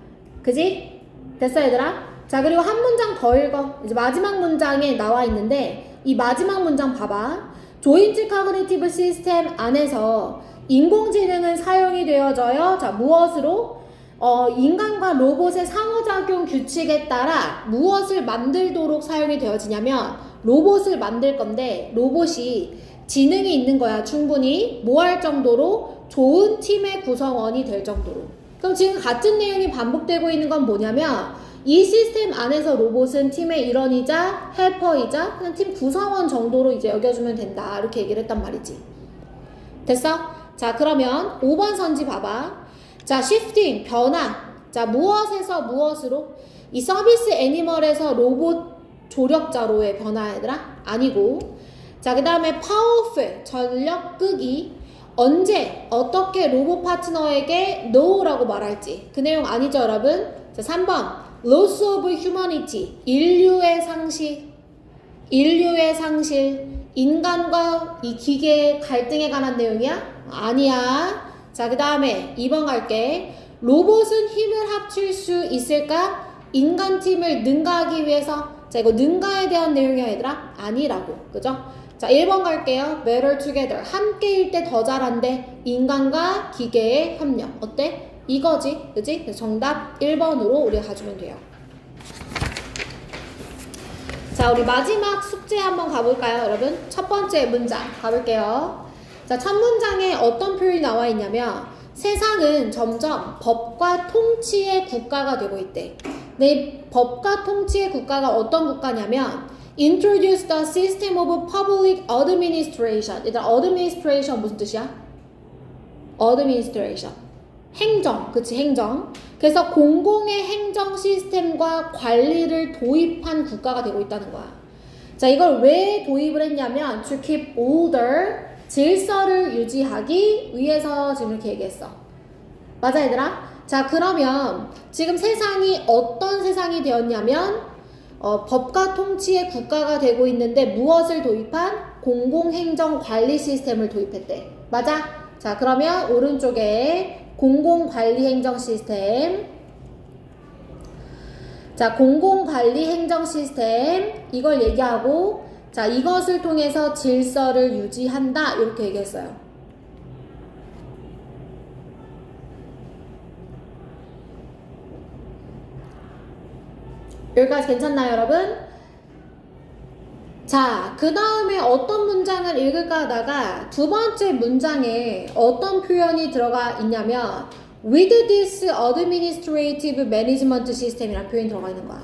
그지? 됐어, 얘들아? 자, 그리고 한 문장 더 읽어. 이제 마지막 문장에 나와 있는데 이 마지막 문장 봐봐. 조인트 커그니티브 시스템 안에서 인공지능은 사용이 되어져요. 자, 무엇으로? 인간과 로봇의 상호작용 규칙에 따라 무엇을 만들도록 사용이 되어지냐면 로봇을 만들 건데 로봇이 지능이 있는 거야. 충분히 뭐 할 정도로 좋은 팀의 구성원이 될 정도로. 그럼 지금 같은 내용이 반복되고 있는 건 뭐냐면 이 시스템 안에서 로봇은 팀의 일원이자 헬퍼이자 그냥 팀 구성원 정도로 이제 여겨주면 된다. 이렇게 얘기를 했단 말이지. 됐어? 자, 그러면 5번 선지 봐봐. 자, shifting, 변화. 자, 무엇에서 무엇으로? 이 서비스 애니멀에서 로봇 조력자로의 변화 얘들아? 아니고. 자, 그 다음에 powerful, 전력 끄기. 언제, 어떻게 로봇 파트너에게 no라고 말할지. 그 내용 아니죠, 여러분? 자, 3번. loss of humanity. 인류의 상실. 인류의 상실. 인간과 이 기계의 갈등에 관한 내용이야? 아니야. 자, 그 다음에 2번 갈게. 로봇은 힘을 합칠 수 있을까? 인간팀을 능가하기 위해서. 자, 이거 능가에 대한 내용이야 얘들아? 아니라고. 그죠? 자, 1번 갈게요. better together. 함께일 때 더 잘한대. 인간과 기계의 협력. 어때? 이거지. 그지? 그래서 정답 1번으로 우리가 가주면 돼요. 자, 우리 마지막 숙제 한번 가볼까요, 여러분? 첫 번째 문장 가볼게요. 자, 첫 문장에 어떤 표현이 나와 있냐면 세상은 점점 법과 통치의 국가가 되고 있대. 네, 법과 통치의 국가가 어떤 국가냐면 introduce the system of public administration. 일단 administration 무슨 뜻이야? administration. 행정, 그치, 행정. 그래서 공공의 행정 시스템과 관리를 도입한 국가가 되고 있다는 거야. 자, 이걸 왜 도입을 했냐면 to keep order, 질서를 유지하기 위해서 지금 이렇게 얘기했어. 맞아, 얘들아? 자, 그러면 지금 세상이 어떤 세상이 되었냐면 법과 통치의 국가가 되고 있는데 무엇을 도입한? 공공행정관리 시스템을 도입했대. 맞아? 자, 그러면 오른쪽에 공공관리행정 시스템. 자, 공공관리행정 시스템 이걸 얘기하고 자, 이것을 통해서 질서를 유지한다 이렇게 얘기했어요. 여기까지 괜찮나요, 여러분? 자, 그 다음에 어떤 문장을 읽을까 하다가 두 번째 문장에 어떤 표현이 들어가 있냐면 with this administrative management system이라는 표현이 들어가 있는 거야.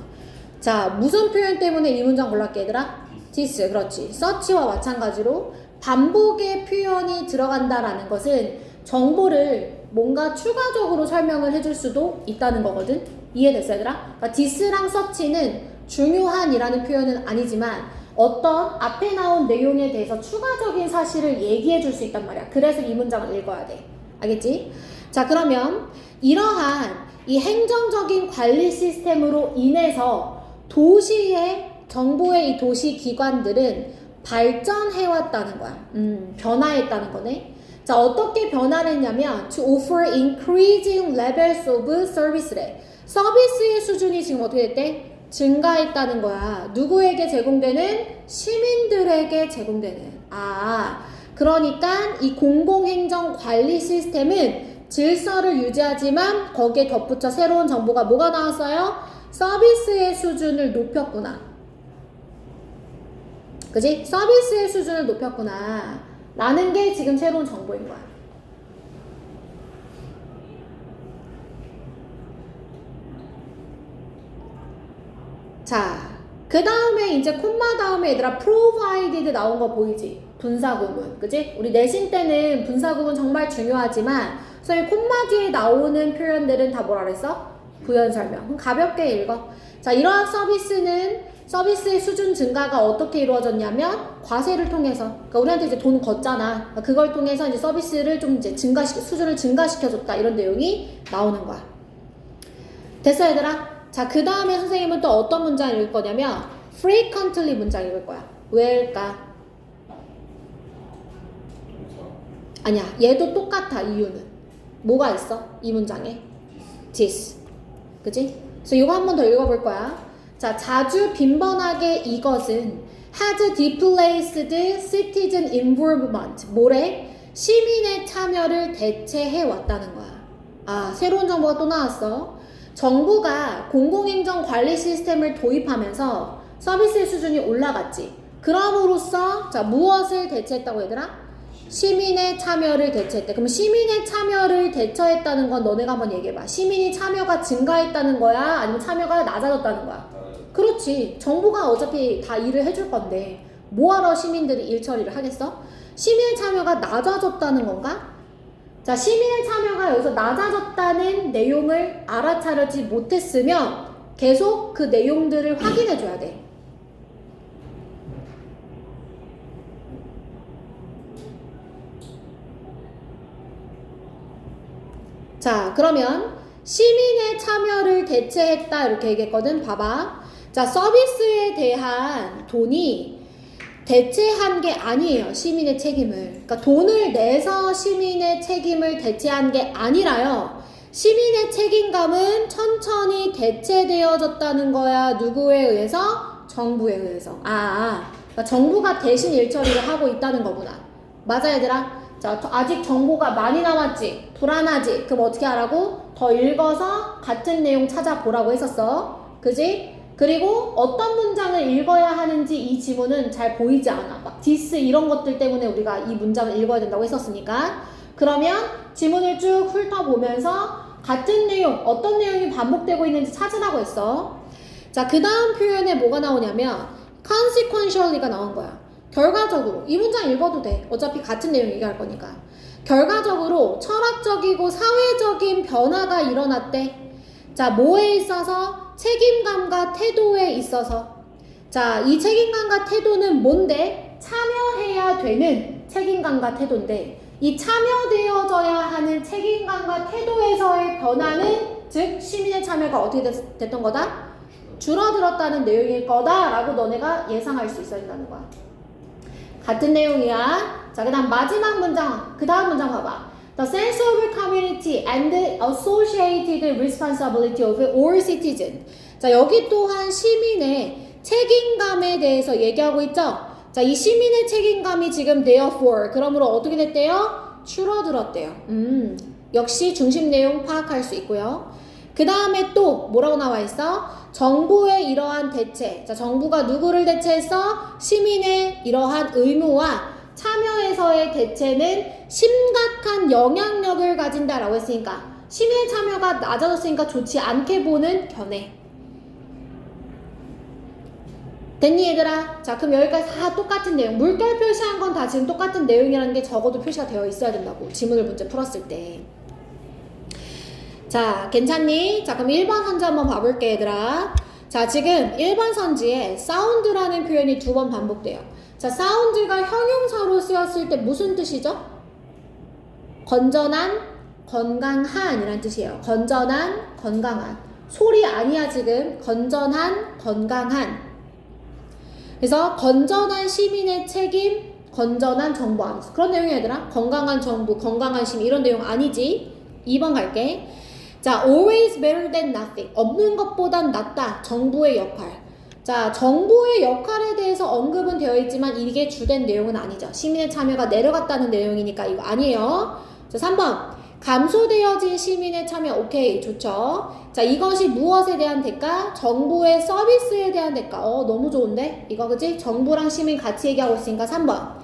자, 무슨 표현 때문에 이 문장 골랐게 얘들아? this, 그렇지. search와 마찬가지로 반복의 표현이 들어간다라는 것은 정보를 뭔가 추가적으로 설명을 해줄 수도 있다는 거거든. 이해됐어, 얘들아? 그러니까 this랑 search는 중요한이라는 표현은 아니지만 어떤 앞에 나온 내용에 대해서 추가적인 사실을 얘기해 줄 수 있단 말이야. 그래서 이 문장을 읽어야 돼. 알겠지? 자, 그러면 이러한 이 행정적인 관리 시스템으로 인해서 도시의 정부의 이 도시 기관들은 발전해왔다는 거야. 변화했다는 거네. 자, 어떻게 변화를 했냐면 to offer increasing levels of service래. 서비스의 수준이 지금 어떻게 됐대? 증가했다는 거야. 누구에게 제공되는? 시민들에게 제공되는. 아, 그러니까 이 공공행정 관리 시스템은 질서를 유지하지만 거기에 덧붙여 새로운 정보가 뭐가 나왔어요? 서비스의 수준을 높였구나. 그지? 서비스의 수준을 높였구나. 라는 게 지금 새로운 정보인 거야. 자, 그 다음에 이제 콤마 다음에 얘들아 provided 나온 거 보이지? 분사구문, 그지? 우리 내신 때는 분사구문 정말 중요하지만 선생님 콤마 뒤에 나오는 표현들은 다 뭐라 그랬어? 부연설명. 그럼 가볍게 읽어. 자, 이러한 서비스의 수준 증가가 어떻게 이루어졌냐면 과세를 통해서. 그러니까 우리한테 이제 돈 걷잖아. 그걸 통해서 이제 서비스를 좀 이제 수준을 증가시켜줬다. 이런 내용이 나오는 거야. 됐어, 얘들아? 자, 그 다음에 선생님은 또 어떤 문장을 읽을 거냐면 frequently 문장 읽을 거야. 왜일까? 아니야, 얘도 똑같아. 이유는 뭐가 있어? 이 문장에 this, 그치? 그래서 이거 한 번 더 읽어볼 거야. 자, 자주 빈번하게 이것은 has displaced citizen involvement. 뭐래? 시민의 참여를 대체해 왔다는 거야. 새로운 정보가 또 나왔어. 정부가 공공행정 관리 시스템을 도입하면서 서비스의 수준이 올라갔지. 그럼으로써 자 무엇을 대체했다고 얘들아? 시민의 참여를 대체했대. 그럼 시민의 참여를 대처했다는 건 너네가 한번 얘기해봐. 시민이 참여가 증가했다는 거야? 아니면 참여가 낮아졌다는 거야? 그렇지. 정부가 어차피 다 일을 해줄 건데 뭐하러 시민들이 일 처리를 하겠어? 시민의 참여가 낮아졌다는 건가? 자, 시민의 참여가 여기서 낮아졌다는 내용을 알아차리지 못했으면 계속 그 내용들을 확인해 줘야 돼. 자, 그러면 시민의 참여를 대체했다 이렇게 얘기했거든. 봐봐. 자, 서비스에 대한 돈이 대체한 게 아니에요. 시민의 책임을. 그러니까 돈을 내서 시민의 책임을 대체한 게 아니라요. 시민의 책임감은 천천히 대체되어졌다는 거야. 누구에 의해서? 정부에 의해서. 그러니까 정부가 대신 일 처리를 하고 있다는 거구나. 맞아 얘들아? 자, 아직 정보가 많이 남았지? 불안하지? 그럼 어떻게 하라고? 더 읽어서 같은 내용 찾아보라고 했었어. 그지? 그리고 어떤 문장을 읽어야 하는지 이 지문은 잘 보이지 않아. 막 디스 이런 것들 때문에 우리가 이 문장을 읽어야 된다고 했었으니까. 그러면 지문을 쭉 훑어보면서 같은 내용, 어떤 내용이 반복되고 있는지 찾으라고 했어. 자, 그 다음 표현에 뭐가 나오냐면 consequentially가 나온 거야. 결과적으로. 이 문장 읽어도 돼. 어차피 같은 내용 얘기할 거니까. 결과적으로 철학적이고 사회적인 변화가 일어났대. 자, 뭐에 있어서? 책임감과 태도에 있어서. 자, 이 책임감과 태도는 뭔데? 참여해야 되는 책임감과 태도인데 이 참여되어져야 하는 책임감과 태도에서의 변화는 즉 시민의 참여가 어떻게 됐던 거다? 줄어들었다는 내용일 거다라고 너네가 예상할 수 있어야 된다는 거야. 같은 내용이야. 자, 그 다음 마지막 문장, 그 다음 문장 봐봐. The sense of community and the associated responsibility of all citizens. 자, 여기 또한 시민의 책임감에 대해서 얘기하고 있죠. 자, 이 시민의 책임감이 지금 therefore, 그러므로 어떻게 됐대요? 줄어들었대요. 역시 중심 내용 파악할 수 있고요. 그 다음에 또 뭐라고 나와 있어? 정부의 이러한 대체. 자, 정부가 누구를 대체했어? 시민의 이러한 의무와 참여에서의 대체는 심각한 영향력을 가진다라고 했으니까 시민의 참여가 낮아졌으니까 좋지 않게 보는 견해. 됐니 얘들아? 자, 그럼 여기까지 다 똑같은 내용. 물결 표시한 건 다 지금 똑같은 내용이라는 게 적어도 표시가 되어 있어야 된다고. 지문을 문제 풀었을 때. 자, 괜찮니? 자, 그럼 1번 선지 한번 봐볼게 얘들아. 자, 지금 1번 선지에 사운드라는 표현이 2번 반복돼요. 자, 사운드가 형용사로 쓰였을 때 무슨 뜻이죠? 건전한, 건강한 이란 뜻이에요. 건전한, 건강한. 소리 아니야 지금. 건전한, 건강한. 그래서 건전한 시민의 책임, 건전한 정부 안에서. 그런 내용이야 얘들아. 건강한 정부, 건강한 시민 이런 내용 아니지. 2번 갈게. 자, always better than nothing. 없는 것보단 낫다. 정부의 역할. 자, 정부의 역할에 대해서 언급은 되어 있지만 이게 주된 내용은 아니죠. 시민의 참여가 내려갔다는 내용이니까 이거 아니에요. 자, 3번. 감소되어진 시민의 참여. 오케이, 좋죠. 자, 이것이 무엇에 대한 대가? 정부의 서비스에 대한 대가. 너무 좋은데? 이거 그지? 정부랑 시민 같이 얘기하고 있으니까 3번.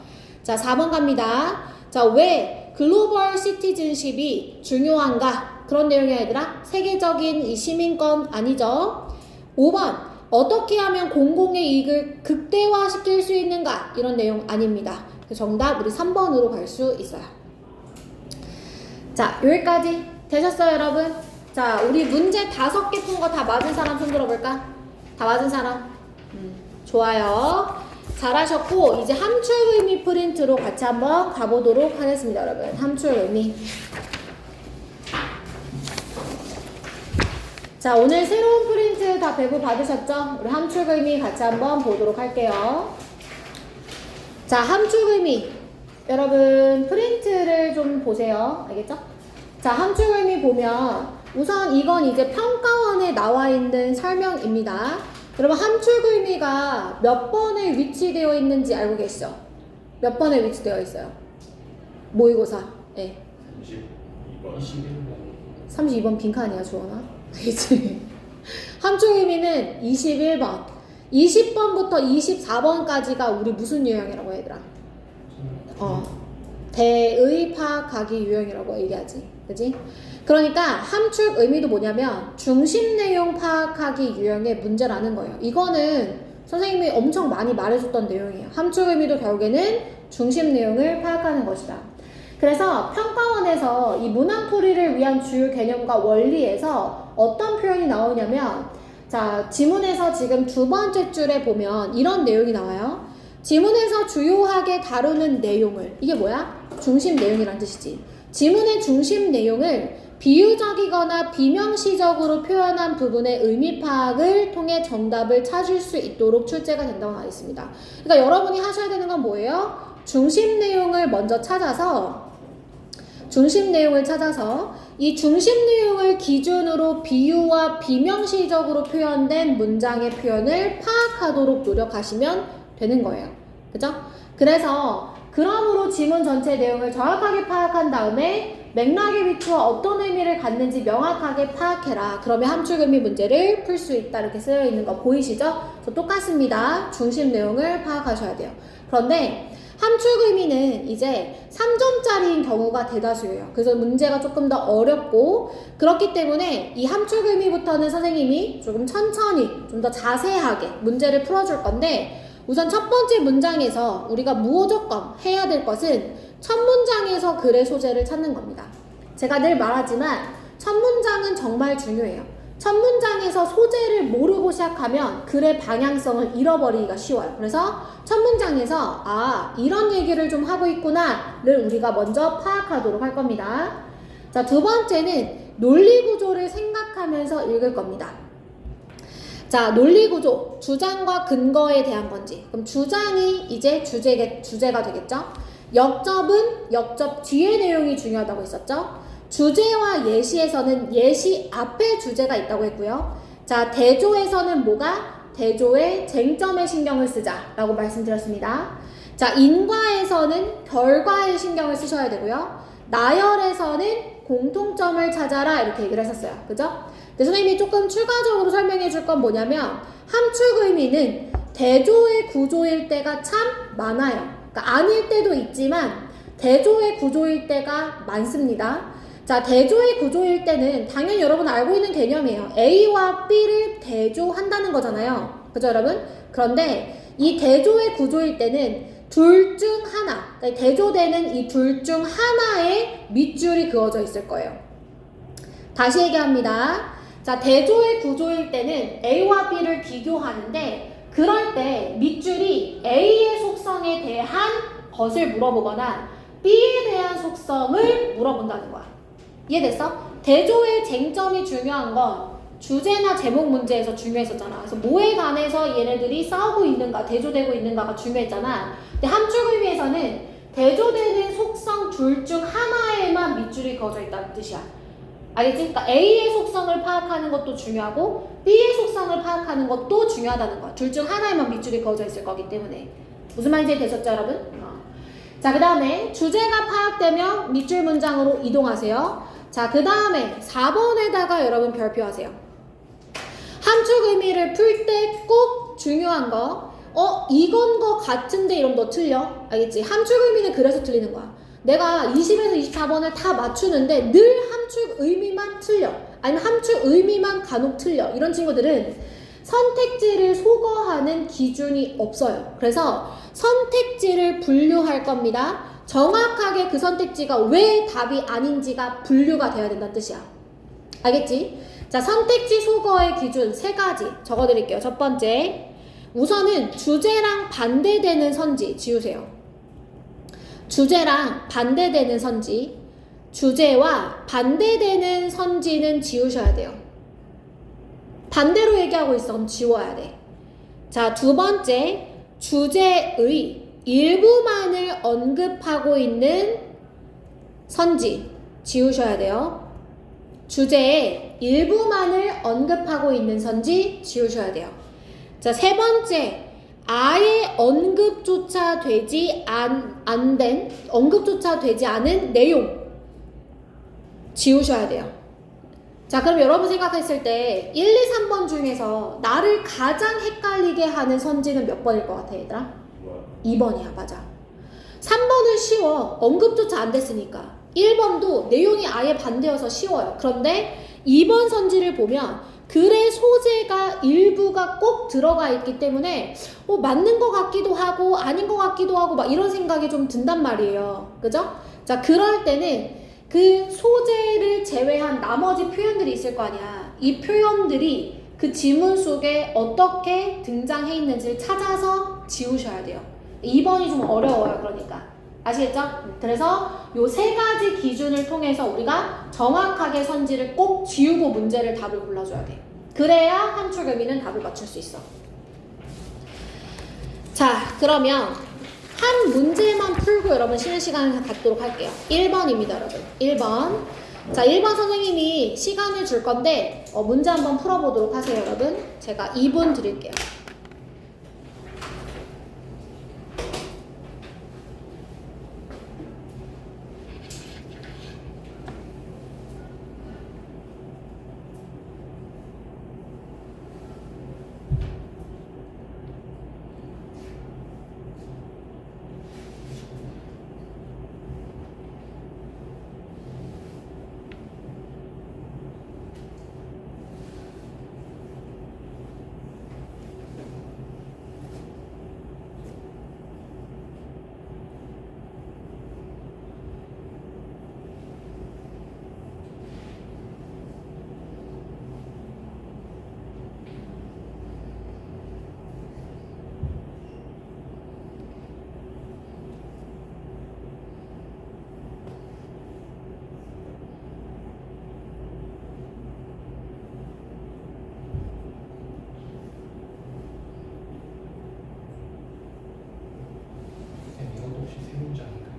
자, 4번 갑니다. 자, 왜 글로벌 시티즌십이 중요한가? 그런 내용이야 얘들아. 세계적인 이 시민권 아니죠. 5번. 어떻게 하면 공공의 이익을 극대화시킬 수 있는가? 이런 내용 아닙니다. 정답 우리 3번으로 갈 수 있어요. 자, 여기까지 되셨어요 여러분? 자, 우리 문제 5개 푼 거 다 맞은 사람 손 들어볼까? 다 맞은 사람? 좋아요. 잘하셨고 이제 함축의미 프린트로 같이 한번 가보도록 하겠습니다 여러분. 함축의미. 자, 오늘 새로운 프린트 다 배부 받으셨죠? 우리 함축의미 같이 한번 보도록 할게요. 자, 함축의미. 여러분, 프린트를 좀 보세요. 알겠죠? 자, 함축의미 보면 우선 이건 이제 평가원에 나와 있는 설명입니다. 여러분, 함축의미가 몇 번에 위치되어 있는지 알고 계시죠? 몇 번에 위치되어 있어요? 모의고사. 네. 32번. 32번 빈칸이야, 주원아. 알겠지? 함축 의미는 21번. 20번부터 24번까지가 우리 무슨 유형이라고 얘들아? 대의 파악하기 유형이라고 얘기하지. 그지? 그러니까 함축 의미도 뭐냐면 중심 내용 파악하기 유형의 문제라는 거예요. 이거는 선생님이 엄청 많이 말해줬던 내용이에요. 함축 의미도 결국에는 중심 내용을 파악하는 것이다. 그래서 평가원에서 이 문항풀이를 위한 주요 개념과 원리에서 어떤 표현이 나오냐면, 자, 지문에서 지금 두 번째 줄에 보면 이런 내용이 나와요. 지문에서 주요하게 다루는 내용을, 이게 뭐야? 중심 내용이란 뜻이지. 지문의 중심 내용을 비유적이거나 비명시적으로 표현한 부분의 의미 파악을 통해 정답을 찾을 수 있도록 출제가 된다고 나와 있습니다. 그러니까 여러분이 하셔야 되는 건 뭐예요? 중심 내용을 먼저 찾아서 이 중심 내용을 기준으로 비유와 비명시적으로 표현된 문장의 표현을 파악하도록 노력하시면 되는 거예요. 그죠? 그래서 그러므로 지문 전체 내용을 정확하게 파악한 다음에 맥락에 비추어 어떤 의미를 갖는지 명확하게 파악해라. 그러면 함축 의미 문제를 풀 수 있다. 이렇게 쓰여 있는 거 보이시죠? 똑같습니다. 중심 내용을 파악하셔야 돼요. 그런데 함축 의미는 이제 3점짜리인 경우가 대다수예요. 그래서 문제가 조금 더 어렵고, 그렇기 때문에 이 함축 의미부터는 선생님이 조금 천천히 좀 더 자세하게 문제를 풀어줄 건데, 우선 첫 번째 문장에서 우리가 무조건 해야 될 것은 첫 문장에서 글의 소재를 찾는 겁니다. 제가 늘 말하지만 첫 문장은 정말 중요해요. 첫 문장에서 소재를 모르고 시작하면 글의 방향성을 잃어버리기가 쉬워요. 그래서 첫 문장에서 이런 얘기를 좀 하고 있구나를 우리가 먼저 파악하도록 할 겁니다. 자, 두 번째는 논리 구조를 생각하면서 읽을 겁니다. 자, 논리 구조, 주장과 근거에 대한 건지. 그럼 주장이 이제 주제가 되겠죠? 역접은 역접 뒤의 내용이 중요하다고 했었죠? 주제와 예시에서는 예시 앞에 주제가 있다고 했고요. 자, 대조에서는 뭐가? 대조의 쟁점에 신경을 쓰자라고 말씀드렸습니다. 자, 인과에서는 결과에 신경을 쓰셔야 되고요. 나열에서는 공통점을 찾아라 이렇게 얘기를 했었어요. 그죠? 근데 선생님이 조금 추가적으로 설명해 줄 건 뭐냐면, 함축 의미는 대조의 구조일 때가 참 많아요. 그러니까 아닐 때도 있지만 대조의 구조일 때가 많습니다. 자, 대조의 구조일 때는 당연히 여러분 알고 있는 개념이에요. A와 B를 대조한다는 거잖아요. 그죠, 여러분? 그런데 이 대조의 구조일 때는 둘 중 하나, 그러니까 대조되는 이 둘 중 하나에 밑줄이 그어져 있을 거예요. 다시 얘기합니다. 자, 대조의 구조일 때는 A와 B를 비교하는데, 그럴 때 밑줄이 A의 속성에 대한 것을 물어보거나 B에 대한 속성을 물어본다는 거야. 이해됐어? 대조의 쟁점이 중요한 건 주제나 제목 문제에서 중요했었잖아. 그래서 뭐에 관해서 얘네들이 싸우고 있는가, 대조되고 있는가가 중요했잖아. 근데 함축 의미에서는 대조되는 속성 둘 중 하나에만 밑줄이 그어져 있다는 뜻이야. 알겠지? 그러니까 A의 속성을 파악하는 것도 중요하고 B의 속성을 파악하는 것도 중요하다는 거야. 둘 중 하나에만 밑줄이 그어져 있을 거기 때문에. 무슨 말인지 되셨죠, 여러분? 자, 그 다음에 주제가 파악되면 밑줄 문장으로 이동하세요. 자, 그 다음에 4번에다가 여러분 별표하세요. 함축 의미를 풀 때 꼭 중요한 거, 이건 거 같은데 이러면 너 틀려. 알겠지? 함축 의미는 그래서 틀리는 거야. 내가 20에서 24번을 다 맞추는데 늘 함축 의미만 틀려. 아니면 함축 의미만 간혹 틀려. 이런 친구들은 선택지를 소거하는 기준이 없어요. 그래서 선택지를 분류할 겁니다. 정확하게 그 선택지가 왜 답이 아닌지가 분류가 돼야 된다는 뜻이야. 알겠지? 자, 선택지 소거의 기준 3가지 적어드릴게요. 첫 번째, 우선은 주제랑 반대되는 선지 지우세요. 주제랑 반대되는 선지, 주제와 반대되는 선지는 지우셔야 돼요. 반대로 얘기하고 있어. 그럼 지워야 돼. 자, 두 번째, 주제의 일부만을 언급하고 있는 선지 지우셔야 돼요. 주제의 일부만을 언급하고 있는 선지 지우셔야 돼요. 자, 세 번째, 아예 언급조차 되지 않은 내용 지우셔야 돼요. 자, 그럼 여러분 생각했을 때 1, 2, 3번 중에서 나를 가장 헷갈리게 하는 선지는 몇 번일 것 같아, 얘들아? 2번이야, 맞아. 3번은 쉬워. 언급조차 안 됐으니까. 1번도 내용이 아예 반대여서 쉬워요. 그런데 2번 선지를 보면 글의 소재가 일부가 꼭 들어가 있기 때문에 맞는 것 같기도 하고 아닌 것 같기도 하고 막 이런 생각이 좀 든단 말이에요. 그죠? 자, 그럴 때는 그 소재를 제외한 나머지 표현들이 있을 거 아니야. 이 표현들이 그 지문 속에 어떻게 등장해 있는지를 찾아서 지우셔야 돼요. 2번이 좀 어려워요. 그러니까. 아시겠죠? 그래서 요 세 가지 기준을 통해서 우리가 정확하게 선지를 꼭 지우고 문제를 답을 골라줘야 돼. 그래야 한출금이는 답을 맞출 수 있어. 자, 그러면 한 문제만 풀고 여러분 쉬는 시간을 갖도록 할게요. 1번입니다, 여러분. 1번. 자, 1번 선생님이 시간을 줄 건데 문제 한번 풀어보도록 하세요, 여러분. 제가 2분 드릴게요. 이것도 혹시 세 문장인가요?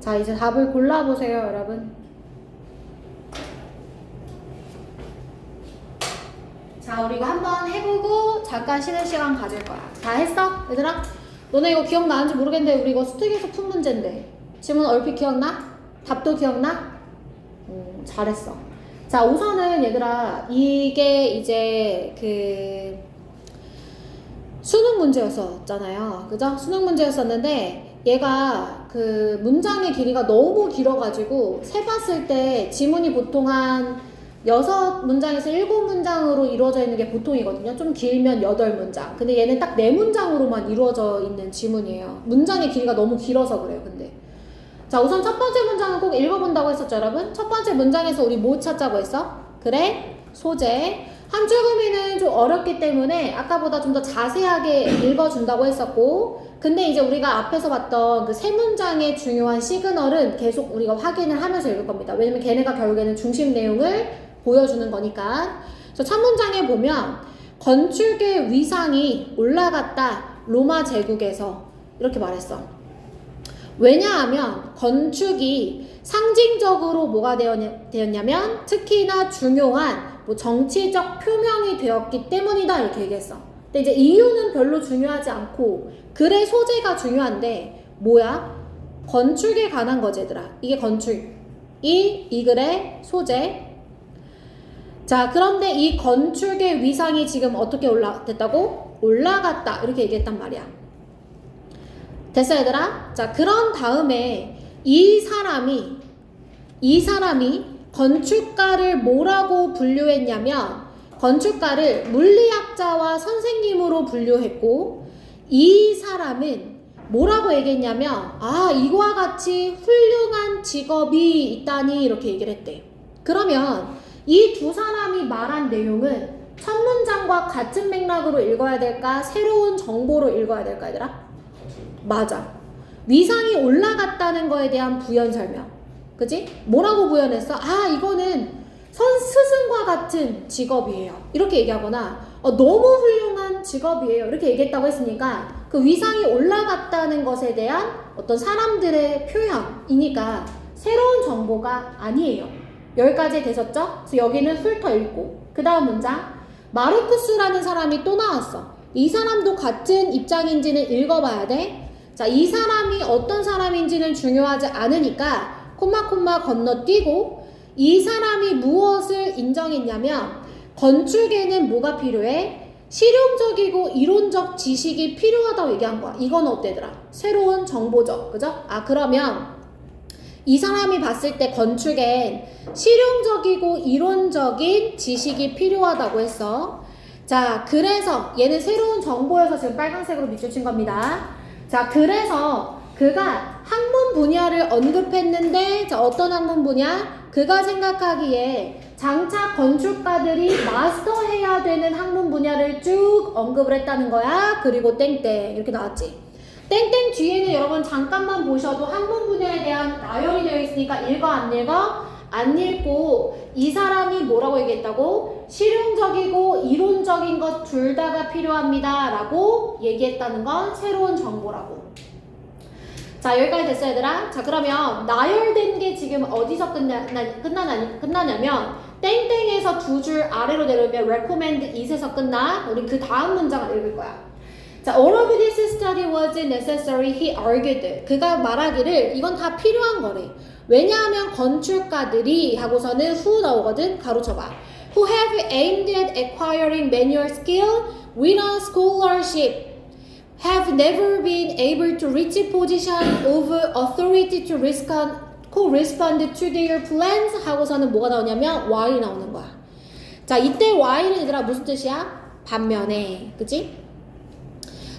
자, 이제 답을 골라보세요, 여러분. 자, 우리 이거 한번 해보고 잠깐 쉬는 시간 가질 거야. 다 했어? 얘들아? 너네 이거 기억나는지 모르겠는데 우리 이거 수특에서 푼 문제인데 지문 얼핏 기억나? 답도 기억나? 잘했어. 자, 우선은 얘들아 이게 이제 그 수능 문제였었잖아요. 그죠? 수능 문제였었는데 얘가 그 문장의 길이가 너무 길어가지고 세봤을 때 지문이 보통 한 6문장에서 7문장으로 이루어져 있는 게 보통이거든요. 좀 길면 8문장. 근데 얘는 딱 4문장으로만 이루어져 있는 지문이에요. 문장의 길이가 너무 길어서 그래요, 근데. 자, 우선 첫 번째 문장은 꼭 읽어본다고 했었죠, 여러분? 첫 번째 문장에서 우리 뭐 찾자고 했어? 그래? 소재. 한 줄금이는 좀 어렵기 때문에 아까보다 좀 더 자세하게 읽어준다고 했었고, 근데 이제 우리가 앞에서 봤던 그 세 문장의 중요한 시그널은 계속 우리가 확인을 하면서 읽을 겁니다. 왜냐면 걔네가 결국에는 중심 내용을 보여주는 거니까. 그래서 첫 문장에 보면 건축의 위상이 올라갔다 로마 제국에서 이렇게 말했어. 왜냐하면 건축이 상징적으로 뭐가 되었냐면 특히나 중요한 뭐 정치적 표명이 되었기 때문이다 이렇게 얘기했어. 근데 이제 이유는 별로 중요하지 않고 글의 소재가 중요한데 뭐야? 건축에 관한 거지 얘들아. 이게 건축. 이 글의 소재. 자, 그런데 이 건축의 위상이 지금 어떻게 됐다고? 올라갔다 이렇게 얘기했단 말이야. 됐어 얘들아? 자, 그런 다음에 이 사람이 건축가를 뭐라고 분류했냐면 건축가를 물리학자와 선생님으로 분류했고 이 사람은 뭐라고 얘기했냐면 이거와 같이 훌륭한 직업이 있다니 이렇게 얘기를 했대. 그러면 이 두 사람이 말한 내용은 첫 문장과 같은 맥락으로 읽어야 될까? 새로운 정보로 읽어야 될까 얘들아? 맞아. 위상이 올라갔다는 거에 대한 부연 설명. 그치? 뭐라고 부연했어? 이거는 스승과 같은 직업이에요. 이렇게 얘기하거나 너무 훌륭한 직업이에요. 이렇게 얘기했다고 했으니까 그 위상이 올라갔다는 것에 대한 어떤 사람들의 표현이니까 새로운 정보가 아니에요. 여기까지 되셨죠? 그래서 여기는 훑어 읽고 그 다음 문장 마르쿠스라는 사람이 또 나왔어. 이 사람도 같은 입장인지는 읽어봐야 돼. 자, 이 사람이 어떤 사람인지는 중요하지 않으니까 콤마 건너뛰고 이 사람이 무엇을 인정했냐면 건축에는 뭐가 필요해? 실용적이고 이론적 지식이 필요하다고 얘기한 거야. 이건 어때더라? 새로운 정보죠. 그죠? 그러면 이 사람이 봤을 때 건축엔 실용적이고 이론적인 지식이 필요하다고 했어. 자, 그래서 얘는 새로운 정보여서 지금 빨간색으로 밑줄 친 겁니다. 자, 그래서 그가 학문 분야를 언급했는데 자, 어떤 학문 분야? 그가 생각하기에 장차 건축가들이 마스터해야 되는 학문 분야를 쭉 언급을 했다는 거야. 그리고 땡땡 이렇게 나왔지. 땡땡 뒤에는 여러분 잠깐만 보셔도 학문 분야에 대한 나열이 되어 있으니까 읽어 안 읽어? 안 읽고 이 사람이 뭐라고 얘기했다고? 실용적이고 이론적인 것 둘 다가 필요합니다 라고 얘기했다는 건 새로운 정보라고. 자, 여기까지 됐어 얘들아? 자, 그러면 나열된 게 지금 어디서 끝나냐면 땡땡에서 두 줄 아래로 내려오면 recommend it에서 끝나. 우리 그 다음 문장을 읽을 거야. 자, all of this study was necessary, he argued. 그가 말하기를 이건 다 필요한 거래. 왜냐하면 건축가들이 하고서는 who 나오거든. 가로쳐봐. who have aimed at acquiring manual skill without scholarship have never been able to reach a position of authority to correspond to their plans 하고서는 뭐가 나오냐면 while이 나오는 거야. 자, 이때 while은 얘들아 무슨 뜻이야? 반면에. 그치?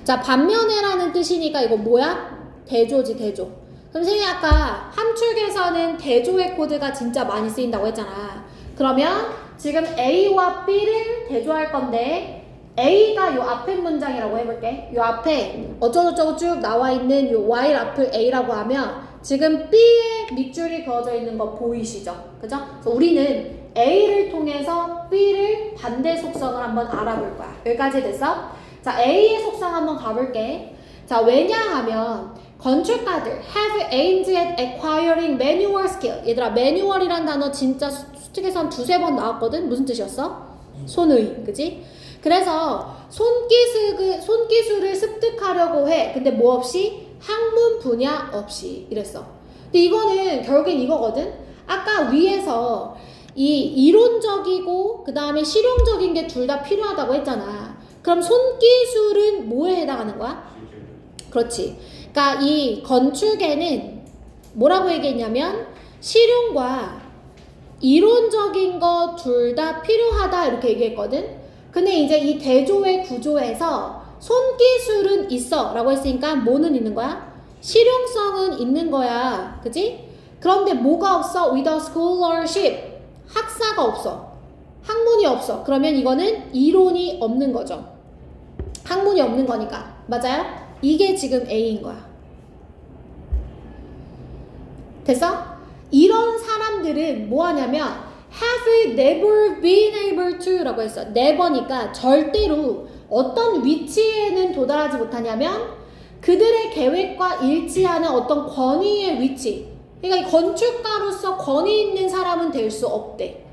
자, 반면에라는 뜻이니까 이거 뭐야? 대조지, 대조. 선생님이 아까 함축에서는 대조의 코드가 진짜 많이 쓰인다고 했잖아. 그러면 지금 A와 B를 대조할 건데 A가 요 앞에 문장이라고 해볼게. 요 앞에 어쩌고저쩌고 쭉 나와 있는 요 while 앞을 A라고 하면 지금 B에 밑줄이 그어져 있는 거 보이시죠? 그죠? 그래서 우리는 A를 통해서 B를 반대 속성을 한번 알아볼 거야. 여기까지 됐어? 자, A의 속성 한번 가볼게. 자, 왜냐하면 건축가들 have aimed at acquiring manual skill. 얘들아, manual이란 단어 진짜 수특에서 한 두세 번 나왔거든? 무슨 뜻이었어? 손의, 그지? 그래서 손기술을 습득하려고 해. 근데 뭐 없이? 학문 분야 없이. 이랬어. 근데 이거는 결국엔 이거거든? 아까 위에서 이 이론적이고 그 다음에 실용적인 게 둘 다 필요하다고 했잖아. 그럼 손기술은 뭐에 해당하는 거야? 그렇지. 그러니까 이 건축에는 뭐라고 얘기했냐면 실용과 이론적인 거 둘 다 필요하다 이렇게 얘기했거든. 근데 이제 이 대조의 구조에서 손기술은 있어 라고 했으니까 뭐는 있는 거야? 실용성은 있는 거야. 그치? 그런데 뭐가 없어? without scholarship. 학사가 없어. 학문이 없어. 그러면 이거는 이론이 없는 거죠. 학문이 없는 거니까. 맞아요? 이게 지금 A인 거야. 됐어? 이런 사람들은 뭐 하냐면 have never been able to 라고 했어. never니까 절대로 어떤 위치에는 도달하지 못하냐면 그들의 계획과 일치하는 어떤 권위의 위치. 그러니까 이 건축가로서 권위 있는 사람은 될 수 없대.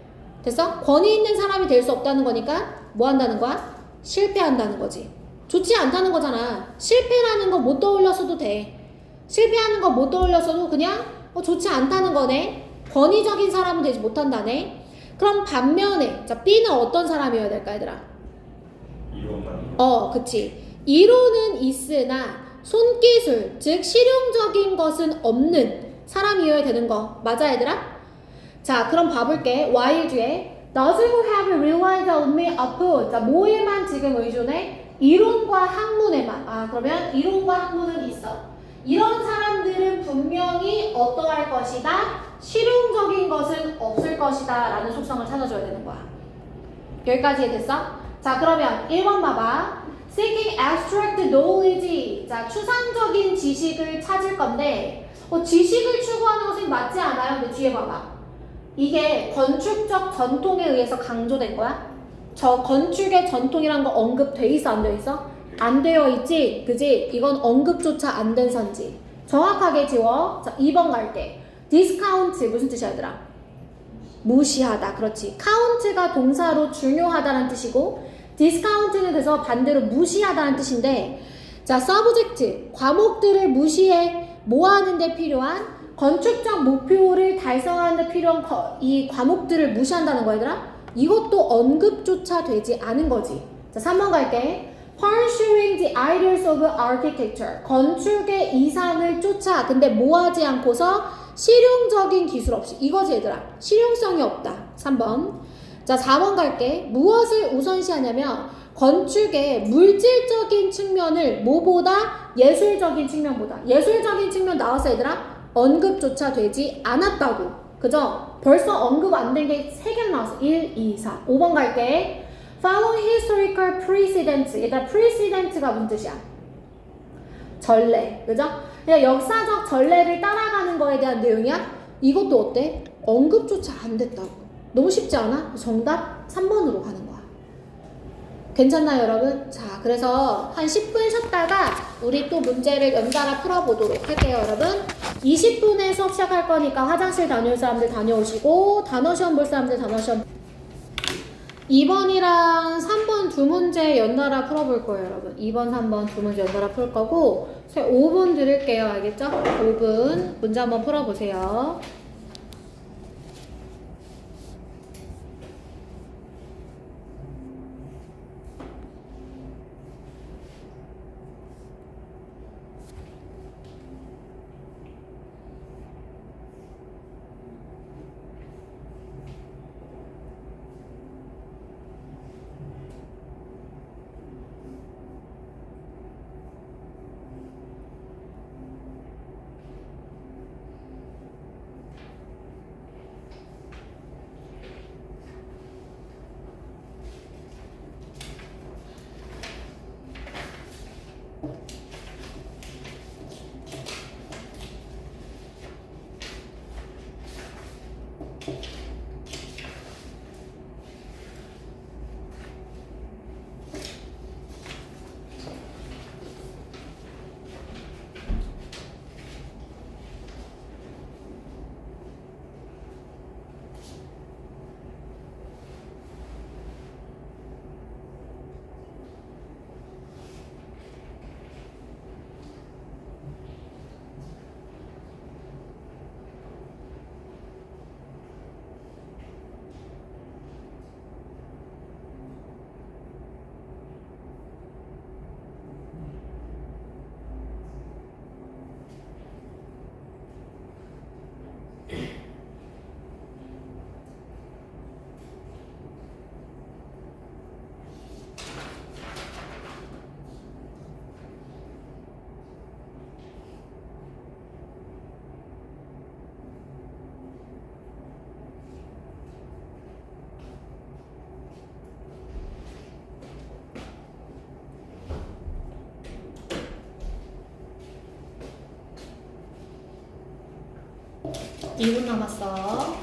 됐어? 권위 있는 사람이 될 수 없다는 거니까 뭐 한다는 거야? 실패한다는 거지. 좋지 않다는 거잖아. 실패라는 거 못 떠올렸어도 돼. 실패하는 거 못 떠올렸어도 그냥 좋지 않다는 거네. 권위적인 사람은 되지 못한다네. 그럼 반면에 자 B는 어떤 사람이어야 될까 얘들아? 이론만. 그치. 이론은 있으나 손기술, 즉 실용적인 것은 없는 사람이어야 되는 거 맞아 얘들아? 자 그럼 봐볼게. while 뒤에 does you have relied on me upon 자 뭐에만 지금 의존해? 이론과 학문에만. 그러면 이론과 학문은 있어. 이런 사람들은 분명히 어떠할 것이다? 실용적인 것은 없을 것이다 라는 속성을 찾아줘야 되는 거야. 여기까지 됐어? 자 그러면 1번 봐봐. Seeking abstract knowledge 자 추상적인 지식을 찾을 건데 지식을 추구하는 것은 맞지 않아요? 근데 뒤에 봐봐. 이게 건축적 전통에 의해서 강조된 거야? 저 건축의 전통이란 거 언급돼 있어 안 돼 있어? 안 되어 있지? 그지? 이건 언급조차 안 된 선지. 정확하게 지워. 자 2번 갈게. 디스카운트 무슨 뜻이야 얘들아? 무시하다. 그렇지. 카운트가 동사로 중요하다는 뜻이고 디스카운트는 그래서 반대로 무시하다는 뜻인데 자 서브젝트 과목들을 무시해 뭐 하는데 필요한 건축적 목표를 달성하는 데 필요한 이 과목들을 무시한다는 거야 얘들아? 이것도 언급조차 되지 않은 거지. 자 3번 갈게. Pursuing the ideals of architecture 건축의 이상을 쫓아 근데 뭐 하지 않고서 실용적인 기술 없이 이거지 얘들아. 실용성이 없다. 3번. 자 4번 갈게. 무엇을 우선시하냐면 건축의 물질적인 측면을 뭐보다 예술적인 측면보다. 예술적인 측면 나왔어 얘들아? 언급조차 되지 않았다고. 그죠? 벌써 언급 안 된 게 3개나 나왔어. 1, 2, 4. 5번 갈게. Follow historical precedents. 얘들아 precedent가 무슨 뜻이야? 전례. 그죠? 그냥 역사적 전례를 따라가는 거에 대한 내용이야? 이것도 어때? 언급조차 안 됐다고. 너무 쉽지 않아? 정답 3번으로 가는 거야. 괜찮나요 여러분? 자 그래서 한 10분 쉬었다가 우리 또 문제를 연달아 풀어보도록 할게요 여러분. 20분에 수업 시작할 거니까 화장실 다녀올 사람들 다녀오시고 단어 시험 볼 사람들 단어 시험 2번이랑 3번 두 문제 연달아 풀어볼 거예요 여러분. 2번 3번 두 문제 연달아 풀 거고 5분 드릴게요. 알겠죠? 5분 문제 한번 풀어보세요. 이 2분 남았어.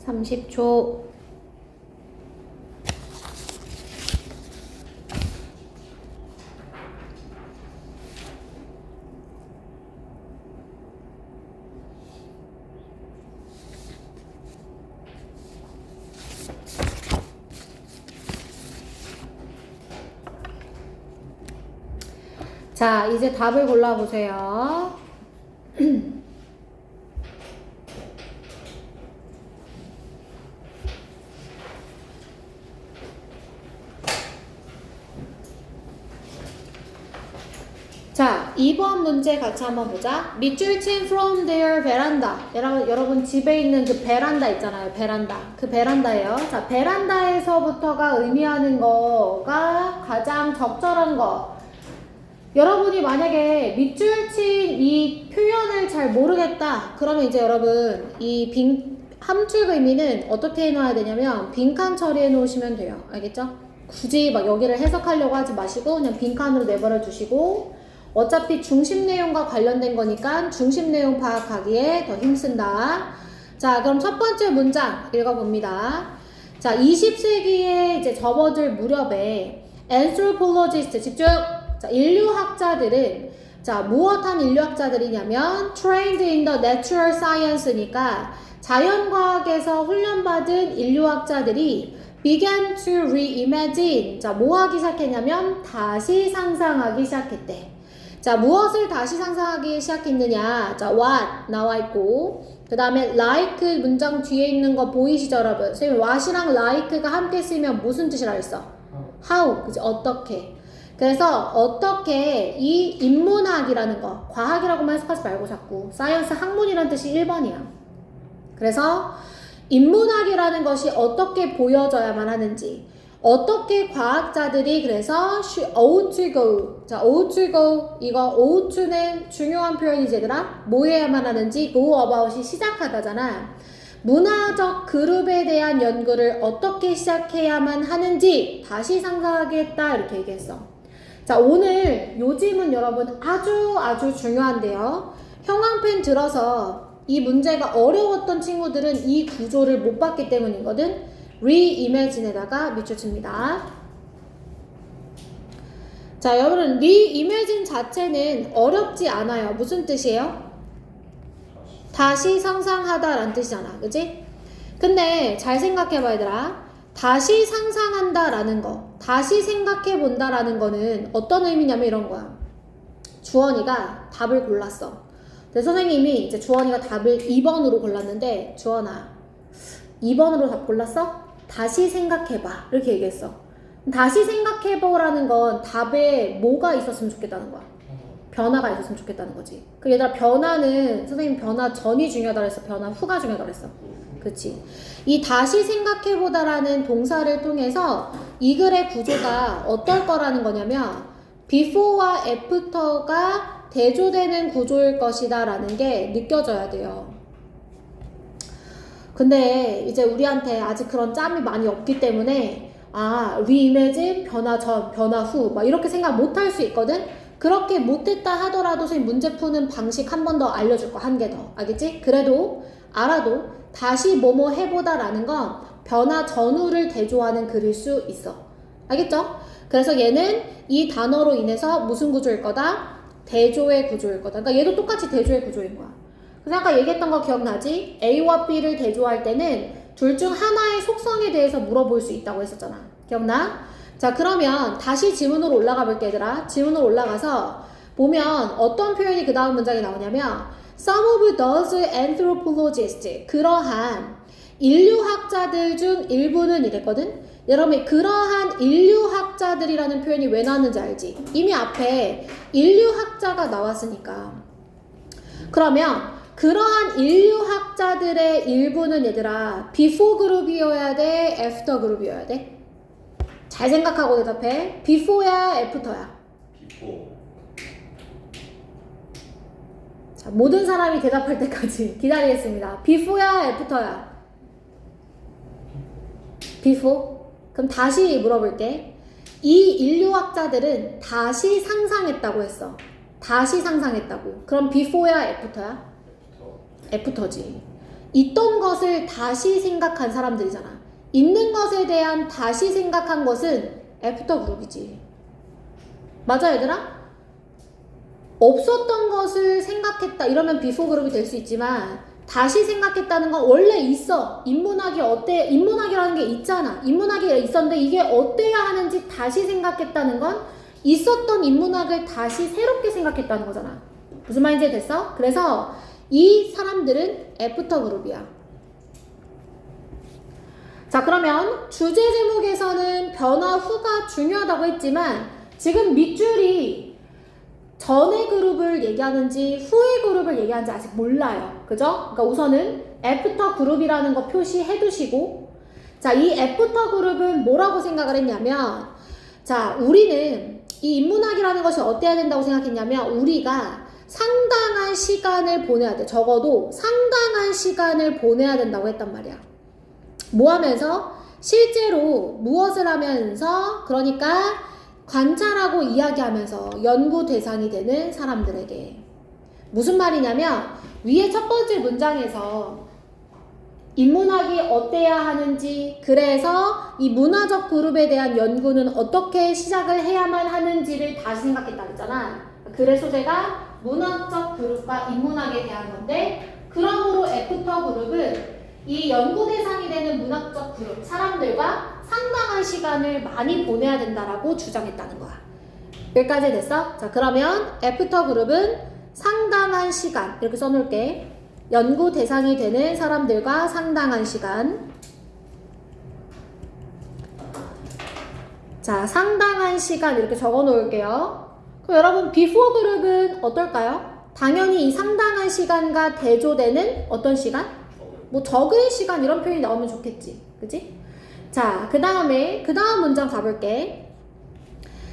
30초. 자, 이제 답을 골라보세요. 자, 2번 문제 같이 한번 보자. 밑줄 친 from their veranda. 여러분 집에 있는 그 베란다 있잖아요. 베란다. 그 베란다예요. 자, 베란다에서부터가 의미하는 거가 가장 적절한 거. 여러분이 만약에 밑줄 친 이 표현을 잘 모르겠다. 그러면 이제 여러분 이 함축 의미는 어떻게 해놔야 되냐면 빈칸 처리해 놓으시면 돼요. 알겠죠? 굳이 막 여기를 해석하려고 하지 마시고 그냥 빈칸으로 내버려 두시고 어차피 중심 내용과 관련된 거니까 중심 내용 파악하기에 더 힘쓴다. 자, 그럼 첫 번째 문장 읽어봅니다. 자, 20세기에 이제 접어들 무렵에 anthropologist 집중. 자, 인류학자들은 자, 무엇한 인류학자들이냐면 trained in the natural science니까 자연과학에서 훈련받은 인류학자들이 began to reimagine. 자, 뭐 하기 시작했냐면 다시 상상하기 시작했대. 자, 무엇을 다시 상상하기 시작했느냐? 자, what 나와 있고 그 다음에 like 문장 뒤에 있는 거 보이시죠, 여러분? 선생님 what이랑 like가 함께 쓰면 무슨 뜻이라 했어? how, 그치? 어떻게? 그래서 어떻게 이 인문학이라는 거, 과학이라고만 해석하지 말고 자꾸 사이언스 학문이라는 뜻이 1번이야. 그래서 인문학이라는 것이 어떻게 보여져야만 하는지, 어떻게 과학자들이 그래서 ought to go. 자, ought to go. 이거 ought to는 중요한 표현이지 얘들아. 뭐 해야만 하는지 go about이 시작하다잖아. 문화적 그룹에 대한 연구를 어떻게 시작해야만 하는지 다시 상상하겠다 이렇게 얘기했어. 자, 오늘 요즘은 여러분 아주 중요한데요. 형광펜 들어서 이 문제가 어려웠던 친구들은 이 구조를 못 봤기 때문이거든. reimagine에다가 밑줄 칩니다. 자, 여러분 reimagine 자체는 어렵지 않아요. 무슨 뜻이에요? 다시 상상하다 라는 뜻이잖아. 그치? 근데 잘 생각해봐 얘들아. 다시 상상한다 라는 거, 다시 생각해 본다 라는 거는 어떤 의미냐면 이런 거야. 주원이가 답을 골랐어. 근데 선생님이 이제 주원이가 답을 2번으로 골랐는데 주원아 2번으로 답 골랐어? 다시 생각해봐 이렇게 얘기했어. 다시 생각해보라는 건 답에 뭐가 있었으면 좋겠다는 거야. 변화가 있었으면 좋겠다는 거지. 그 얘들아 변화는 선생님 변화 전이 중요하다 그랬어? 변화 후가 중요하다 그랬어? 그치? 이 다시 생각해보다라는 동사를 통해서 이 글의 구조가 어떨 거라는 거냐면 before와 after가 대조되는 구조일 것이다 라는 게 느껴져야 돼요. 근데 이제 우리한테 아직 그런 짬이 많이 없기 때문에 reimagine, 변화 전, 변화 후 막 이렇게 생각 못 할 수 있거든? 그렇게 못했다 하더라도 선생님 문제 푸는 방식 한 번 더 알려줄 거 한 개 더. 알겠지? 그래도 알아도 다시 뭐뭐 해보다 라는 건 변화 전후를 대조하는 글일 수 있어. 알겠죠? 그래서 얘는 이 단어로 인해서 무슨 구조일 거다? 대조의 구조일 거다. 그러니까 얘도 똑같이 대조의 구조인 거야. 그래서 아까 얘기했던 거 기억나지? A와 B를 대조할 때는 둘 중 하나의 속성에 대해서 물어볼 수 있다고 했었잖아. 기억나? 자, 그러면 다시 지문으로 올라가 볼게 얘들아. 지문으로 올라가서 보면 어떤 표현이 그 다음 문장에 나오냐면 Some of those anthropologists, 그러한 인류학자들 중 일부는 이랬거든? 여러분 그러한 인류학자들이라는 표현이 왜 나왔는지 알지? 이미 앞에 인류학자가 나왔으니까. 그러면 그러한 인류학자들의 일부는 얘들아 before 그룹이어야 돼? after 그룹이어야 돼? 잘 생각하고 대답해. before야 after야? before. 자, 모든 사람이 대답할 때까지 기다리겠습니다. before야 after야? before? 그럼 다시 물어볼게. 이 인류학자들은 다시 상상했다고 했어. 다시 상상했다고. 그럼 before야 after야? after지. 있던 것을 다시 생각한 사람들이잖아. 있는 것에 대한 다시 생각한 것은 애프터 그룹이지. 맞아, 얘들아? 없었던 것을 생각했다 이러면 비포 그룹이 될 수 있지만 다시 생각했다는 건 원래 있어. 인문학이 어때? 인문학이라는 게 있잖아. 인문학이 있었는데 이게 어때야 하는지 다시 생각했다는 건 있었던 인문학을 다시 새롭게 생각했다는 거잖아. 무슨 말인지 됐어? 그래서 이 사람들은 애프터 그룹이야. 자, 그러면 주제 제목에서는 변화 후가 중요하다고 했지만 지금 밑줄이 전의 그룹을 얘기하는지 후의 그룹을 얘기하는지 아직 몰라요. 그죠? 그러니까 우선은 애프터 그룹이라는 거 표시해 두시고, 자, 이 애프터 그룹은 뭐라고 생각을 했냐면, 자, 우리는 이 인문학이라는 것이 어때야 된다고 생각했냐면 우리가 상당한 시간을 보내야 돼. 적어도 상당한 시간을 보내야 된다고 했단 말이야. 뭐 하면서? 실제로 무엇을 하면서? 그러니까 관찰하고 이야기하면서 연구 대상이 되는 사람들에게. 무슨 말이냐면 위에 첫 번째 문장에서 인문학이 어때야 하는지, 그래서 이 문화적 그룹에 대한 연구는 어떻게 시작을 해야만 하는지를 다시 생각했다 그랬잖아. 글의 소재가 문화적 그룹과 인문학에 대한 건데, 그러므로 애프터 그룹은 이 연구 대상이 되는 문학적 그룹 사람들과 상당한 시간을 많이 보내야 된다라고 주장했다는 거야. 여기까지 됐어? 자, 그러면 애프터 그룹은 상당한 시간, 이렇게 써놓을게. 연구 대상이 되는 사람들과 상당한 시간. 자, 상당한 시간 이렇게 적어 놓을게요. 그럼 여러분 before 그룹은 어떨까요? 당연히 이 상당한 시간과 대조되는 어떤 시간? 뭐 적은 시간 이런 표현이 나오면 좋겠지. 그치? 자, 그 다음 문장 가볼게.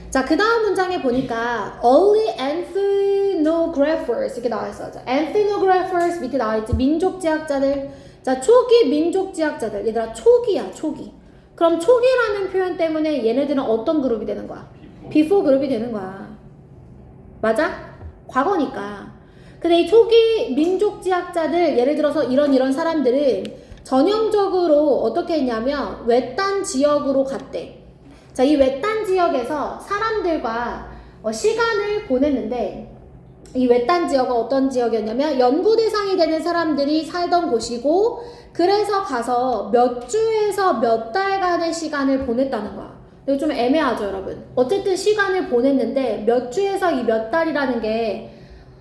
자, 그 다음 문장에 보니까 early ethnographers 이렇게 나와있어. 자, ethnographers 밑에 나와있지. 민족지학자들. 자, 초기 민족지학자들. 얘들아, 초기야, 초기. 그럼 초기라는 표현 때문에 얘네들은 어떤 그룹이 되는 거야? before 그룹이 되는 거야. 맞아? 과거니까. 근데 이 초기 민족지학자들, 예를 들어서 이런 사람들은 전형적으로 어떻게 했냐면 외딴 지역으로 갔대. 자, 이 외딴 지역에서 사람들과 시간을 보냈는데, 이 외딴 지역은 어떤 지역이었냐면 연구 대상이 되는 사람들이 살던 곳이고, 그래서 가서 몇 주에서 몇 달간의 시간을 보냈다는 거야. 이거 좀 애매하죠, 여러분? 어쨌든 시간을 보냈는데 몇 주에서 이 몇 달이라는 게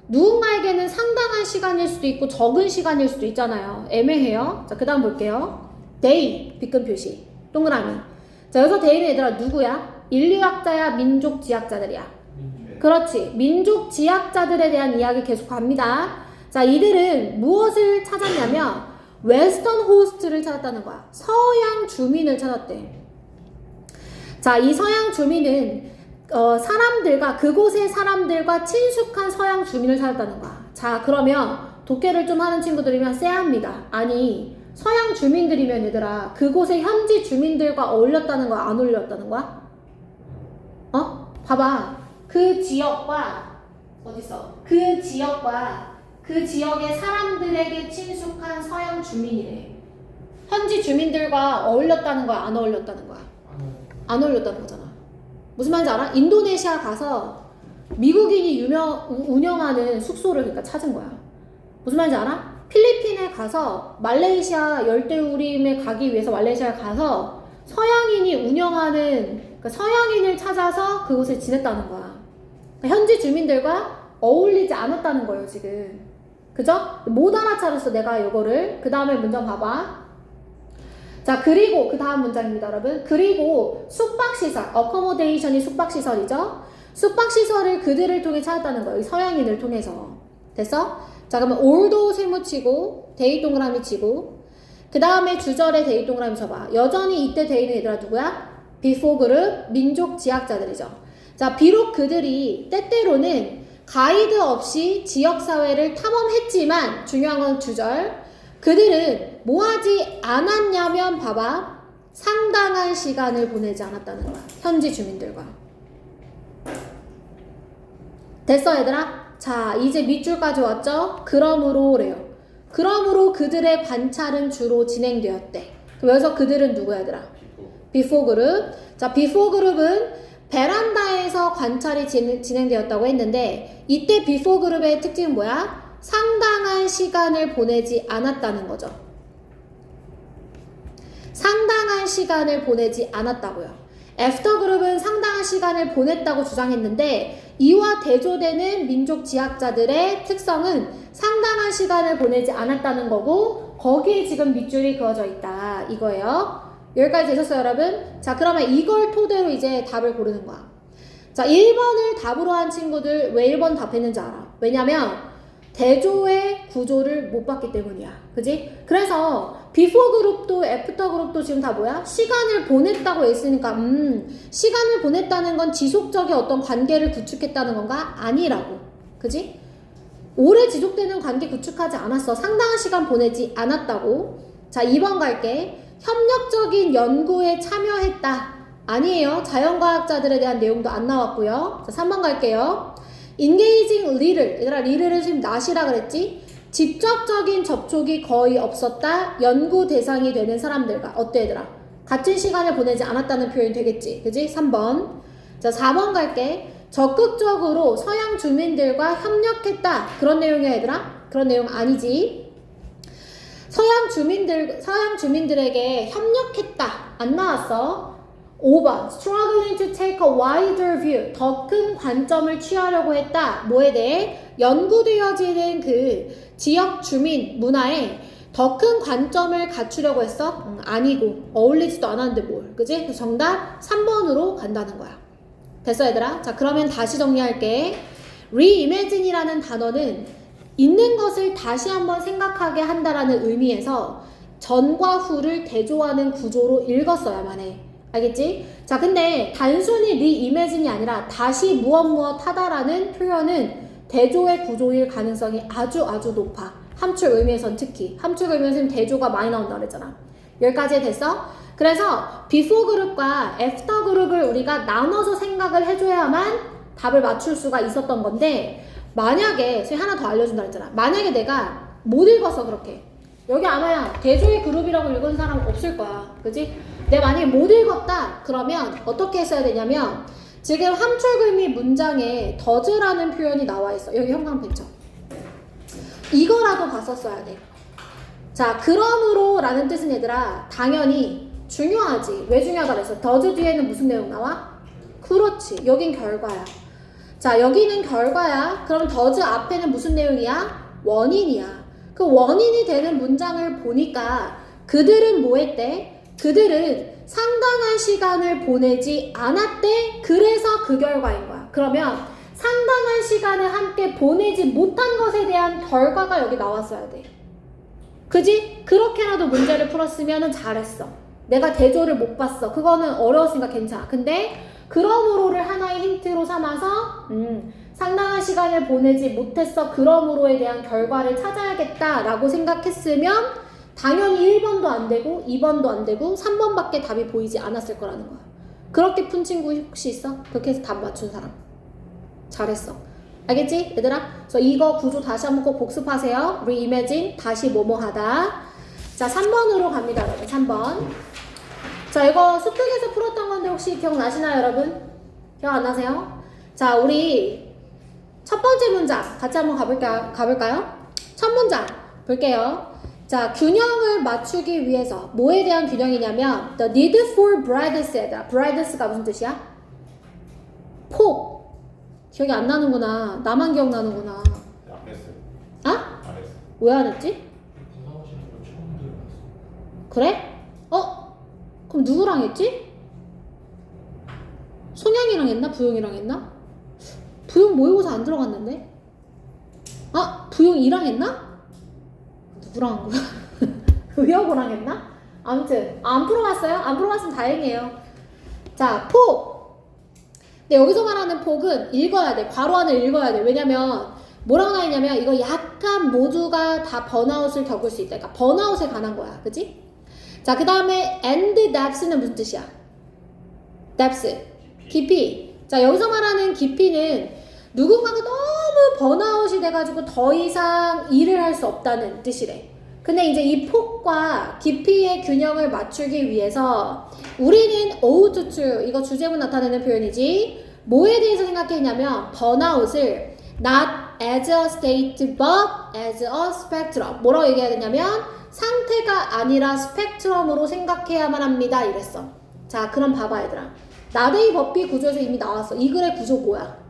누군가에게는 상당한 시간일 수도 있고 적은 시간일 수도 있잖아요. 애매해요. 자, 그 다음 볼게요. day, 빗금 표시, 동그라미. 자, 여기서 day는 얘들아 누구야? 인류학자야, 민족지학자들이야? 그렇지. 민족지학자들에 대한 이야기 계속 갑니다. 자, 이들은 무엇을 찾았냐면 웨스턴 호스트를 찾았다는 거야. 서양 주민을 찾았대. 자, 이 서양 주민은 사람들과, 그곳의 사람들과 친숙한 서양 주민을 찾았다는 거야. 자, 그러면 독해를 좀 하는 친구들이면 쎄합니다. 아니, 서양 주민들이면 얘들아 그곳의 현지 주민들과 어울렸다는 거야, 안 어울렸다는 거야? 봐봐. 그 지역과 어딨어? 그 지역과 그 지역의 사람들에게 친숙한 서양 주민이래. 현지 주민들과 어울렸다는 거야, 안 어울렸다는 거야? 안 어울렸다는 거잖아. 무슨 말인지 알아? 인도네시아 가서 미국인이 운영하는 숙소를 그러니까 찾은 거야. 무슨 말인지 알아? 필리핀에 가서 말레이시아 열대우림에 가기 위해서 말레이시아에 가서 서양인이 운영하는, 그러니까 서양인을 찾아서 그곳에 지냈다는 거야. 그러니까 현지 주민들과 어울리지 않았다는 거예요, 지금. 그죠? 못 알아차렸어, 내가 이거를. 그 다음에 문장 봐봐. 자, 그리고 그 다음 문장입니다, 여러분. 그리고 숙박시설, accommodation이 숙박시설이죠. 숙박시설을 그들을 통해 찾았다는 거예요. 서양인을 통해서. 됐어? 자, 그러면 올도 세모 치고 데이 동그라미 치고, 그 다음에 주절에 데이 동그라미 쳐봐. 여전히 이때 데이는 얘들아 누구야? before 그룹 민족 지학자들이죠. 자, 비록 그들이 때때로는 가이드 없이 지역사회를 탐험했지만, 중요한 건 주절, 그들은 뭐 하지 않았냐면 봐봐, 상당한 시간을 보내지 않았다는 거야, 현지 주민들과. 됐어, 얘들아? 자, 이제 밑줄까지 왔죠? 그러므로래요. 그러므로 그들의 관찰은 주로 진행되었대. 그럼 여기서 그들은 누구야, 얘들아? before 그룹. 자, before 그룹은 베란다에서 관찰이 진행되었다고 했는데 이때 before 그룹의 특징은 뭐야? 상당한 시간을 보내지 않았다는 거죠. 상당한 시간을 보내지 않았다고요. 애프터 그룹은 상당한 시간을 보냈다고 주장했는데 이와 대조되는 민족 지학자들의 특성은 상당한 시간을 보내지 않았다는 거고 거기에 지금 밑줄이 그어져 있다 이거예요. 여기까지 되셨어요, 여러분? 자, 그러면 이걸 토대로 이제 답을 고르는 거야. 자, 1번을 답으로 한 친구들 왜 1번 답했는지 알아? 왜냐면 대조의 구조를 못 봤기 때문이야. 그지? 그래서 before 그룹도 애프터 그룹도 지금 다 뭐야? 시간을 보냈다고 했으니까 시간을 보냈다는 건 지속적인 어떤 관계를 구축했다는 건가? 아니라고. 그지? 오래 지속되는 관계 구축하지 않았어. 상당한 시간 보내지 않았다고. 자, 2번 갈게. 협력적인 연구에 참여했다. 아니에요. 자연과학자들에 대한 내용도 안 나왔고요. 자, 3번 갈게요. engaging leader. 얘들아, leader를 지금 not이라 그랬지? 직접적인 접촉이 거의 없었다. 연구 대상이 되는 사람들과. 어때, 얘들아? 같은 시간을 보내지 않았다는 표현이 되겠지. 그지? 3번. 자, 4번 갈게. 적극적으로 서양 주민들과 협력했다. 그런 내용이야, 얘들아? 그런 내용 아니지. 서양 주민들에게 협력했다. 안 나왔어. 5번. struggling to take a wider view. 더 큰 관점을 취하려고 했다. 뭐에 대해? 연구되어지는 그 지역 주민 문화에 더 큰 관점을 갖추려고 했어? 아니고. 어울리지도 않았는데 뭘. 그지? 그래서 정답 3번으로 간다는 거야. 됐어, 얘들아? 자, 그러면 다시 정리할게. reimagine이라는 단어는 있는 것을 다시 한번 생각하게 한다라는 의미에서 전과 후를 대조하는 구조로 읽었어야만 해. 알겠지? 자, 근데 단순히 reimagine이 아니라 다시 무엇 하다라는 표현은 대조의 구조일 가능성이 아주 높아. 함축 의미에선 특히. 함축 의미에서는 대조가 많이 나온다고 그랬잖아. 여기까지 됐어? 그래서 before 그룹과 after 그룹을 우리가 나눠서 생각을 해줘야만 답을 맞출 수가 있었던 건데 만약에 제가 하나 더 알려준다 그랬잖아. 만약에 내가 못 읽어서 그렇게 여기 아마 대조의 그룹이라고 읽은 사람 없을 거야. 그지? 내가 만약에 못 읽었다 그러면 어떻게 했어야 되냐면 지금 함축 의미 문장에 does라는 표현이 나와 있어. 여기 형광펜쳐. 이거라도 봤었어야 돼. 자, 그러므로 라는 뜻은 얘들아 당연히 중요하지. 왜 중요하다 그랬어? does 뒤에는 무슨 내용 나와? 그렇지. 여긴 결과야. 자, 여기는 결과야. 그럼 does 앞에는 무슨 내용이야? 원인이야. 그 원인이 되는 문장을 보니까 그들은 뭐 했대? 그들은 상당한 시간을 보내지 않았대. 그래서 그 결과인 거야. 그러면 상당한 시간을 함께 보내지 못한 것에 대한 결과가 여기 나왔어야 돼. 그지? 그렇게라도 문제를 풀었으면 잘했어. 내가 대조를 못 봤어. 그거는 어려웠으니까 괜찮아. 근데 그러므로를 하나의 힌트로 삼아서 상당한 시간을 보내지 못했어. 그러므로에 대한 결과를 찾아야겠다라고 생각했으면 당연히 1번도 안 되고 2번도 안 되고 3번밖에 답이 보이지 않았을 거라는 거야. 그렇게 푼 친구 혹시 있어? 그렇게 해서 답 맞춘 사람. 잘했어. 알겠지? 얘들아? 그래서 이거 구조 다시 한번 꼭 복습하세요. reimagine, 다시 뭐뭐 하다. 자, 3번으로 갑니다, 여러분. 3번. 자, 이거 수특에서 풀었던 건데 혹시 기억나시나요, 여러분? 기억 안 나세요? 자, 우리 첫 번째 문장 같이 한번 가볼까요? 첫 문장 볼게요. 자, 균형을 맞추기 위해서 뭐에 대한 균형이냐면 the need for breadth에다. breadth가 무슨 뜻이야? 폭. 기억이 안 나는구나. 나만 기억나는구나. 안 했어요. 아? 안 했어요. 왜 안 했지? 나오시는 거 처음 들어봤어. 그래? 그럼 누구랑 했지? 송양이랑 했나? 부용이랑 했나? 부용 모의고사 안 들어갔는데? 아, 부용 2랑 했나? 누구랑 한 거야? 의여고랑 했나? 아무튼 안 풀어봤어요? 안 풀어봤으면 다행이에요. 자, 폭. 근데 여기서 말하는 폭은 읽어야 돼. 괄호 안을 읽어야 돼. 왜냐면 뭐라고 나있냐면 이거 약간 모두가 다 번아웃을 겪을 수 있다. 그러니까 번아웃에 관한 거야. 그치? 자, 그 다음에 and depth는 무슨 뜻이야? depth. 깊이. 자, 여기서 말하는 깊이는 누군가가 너무 번아웃이 돼가지고 더 이상 일을 할 수 없다는 뜻이래. 근데 이제 이 폭과 깊이의 균형을 맞추기 위해서 우리는 ought 이거 주제문 나타내는 표현이지. 뭐에 대해서 생각했냐면 번아웃을 not as a state but as a spectrum. 뭐라고 얘기해야 되냐면 상태가 아니라 스펙트럼으로 생각해야만 합니다. 이랬어. 자, 그럼 봐봐 얘들아. 나데이 버피 구조에서 이미 나왔어. 이 글의 구조 뭐야?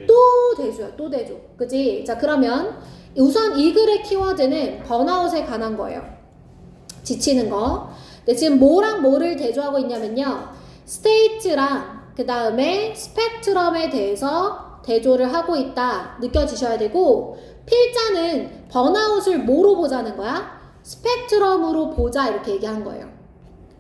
또 대조야. 또 대조. 그치? 자, 그러면 우선 이 글의 키워드는 번아웃에 관한 거예요. 지치는 거. 근데 지금 뭐랑 뭐를 대조하고 있냐면요. 스테이트랑 그 다음에 스펙트럼에 대해서 대조를 하고 있다. 느껴지셔야 되고, 필자는 번아웃을 뭐로 보자는 거야? 스펙트럼으로 보자. 이렇게 얘기한 거예요.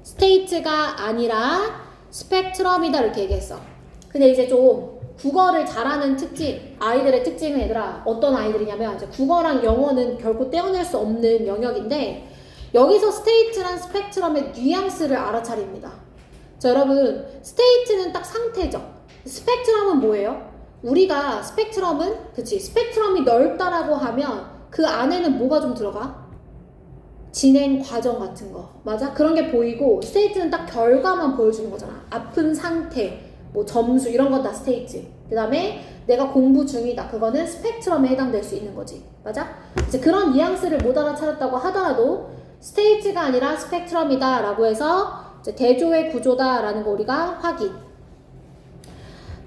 스테이트가 아니라 스펙트럼이다. 이렇게 얘기했어. 근데 이제 좀 국어를 잘하는 특징, 아이들의 특징은 얘들아 어떤 아이들이냐면 이제 국어랑 영어는 결코 떼어낼 수 없는 영역인데 여기서 스테이트랑 스펙트럼의 뉘앙스를 알아차립니다. 자, 여러분 스테이트는 딱 상태죠. 스펙트럼은 뭐예요? 우리가 스펙트럼은 그치 스펙트럼이 넓다라고 하면 그 안에는 뭐가 좀 들어가? 진행 과정 같은 거 맞아? 그런 게 보이고 스테이트는 딱 결과만 보여주는 거잖아. 아픈 상태 뭐 점수 이런 건 다 스테이트. 그 다음에 내가 공부 중이다. 그거는 스펙트럼에 해당될 수 있는 거지. 맞아? 이제 그런 뉘앙스를 못 알아차렸다고 하더라도 스테이트가 아니라 스펙트럼이다 라고 해서 이제 대조의 구조다 라는 거 우리가 확인.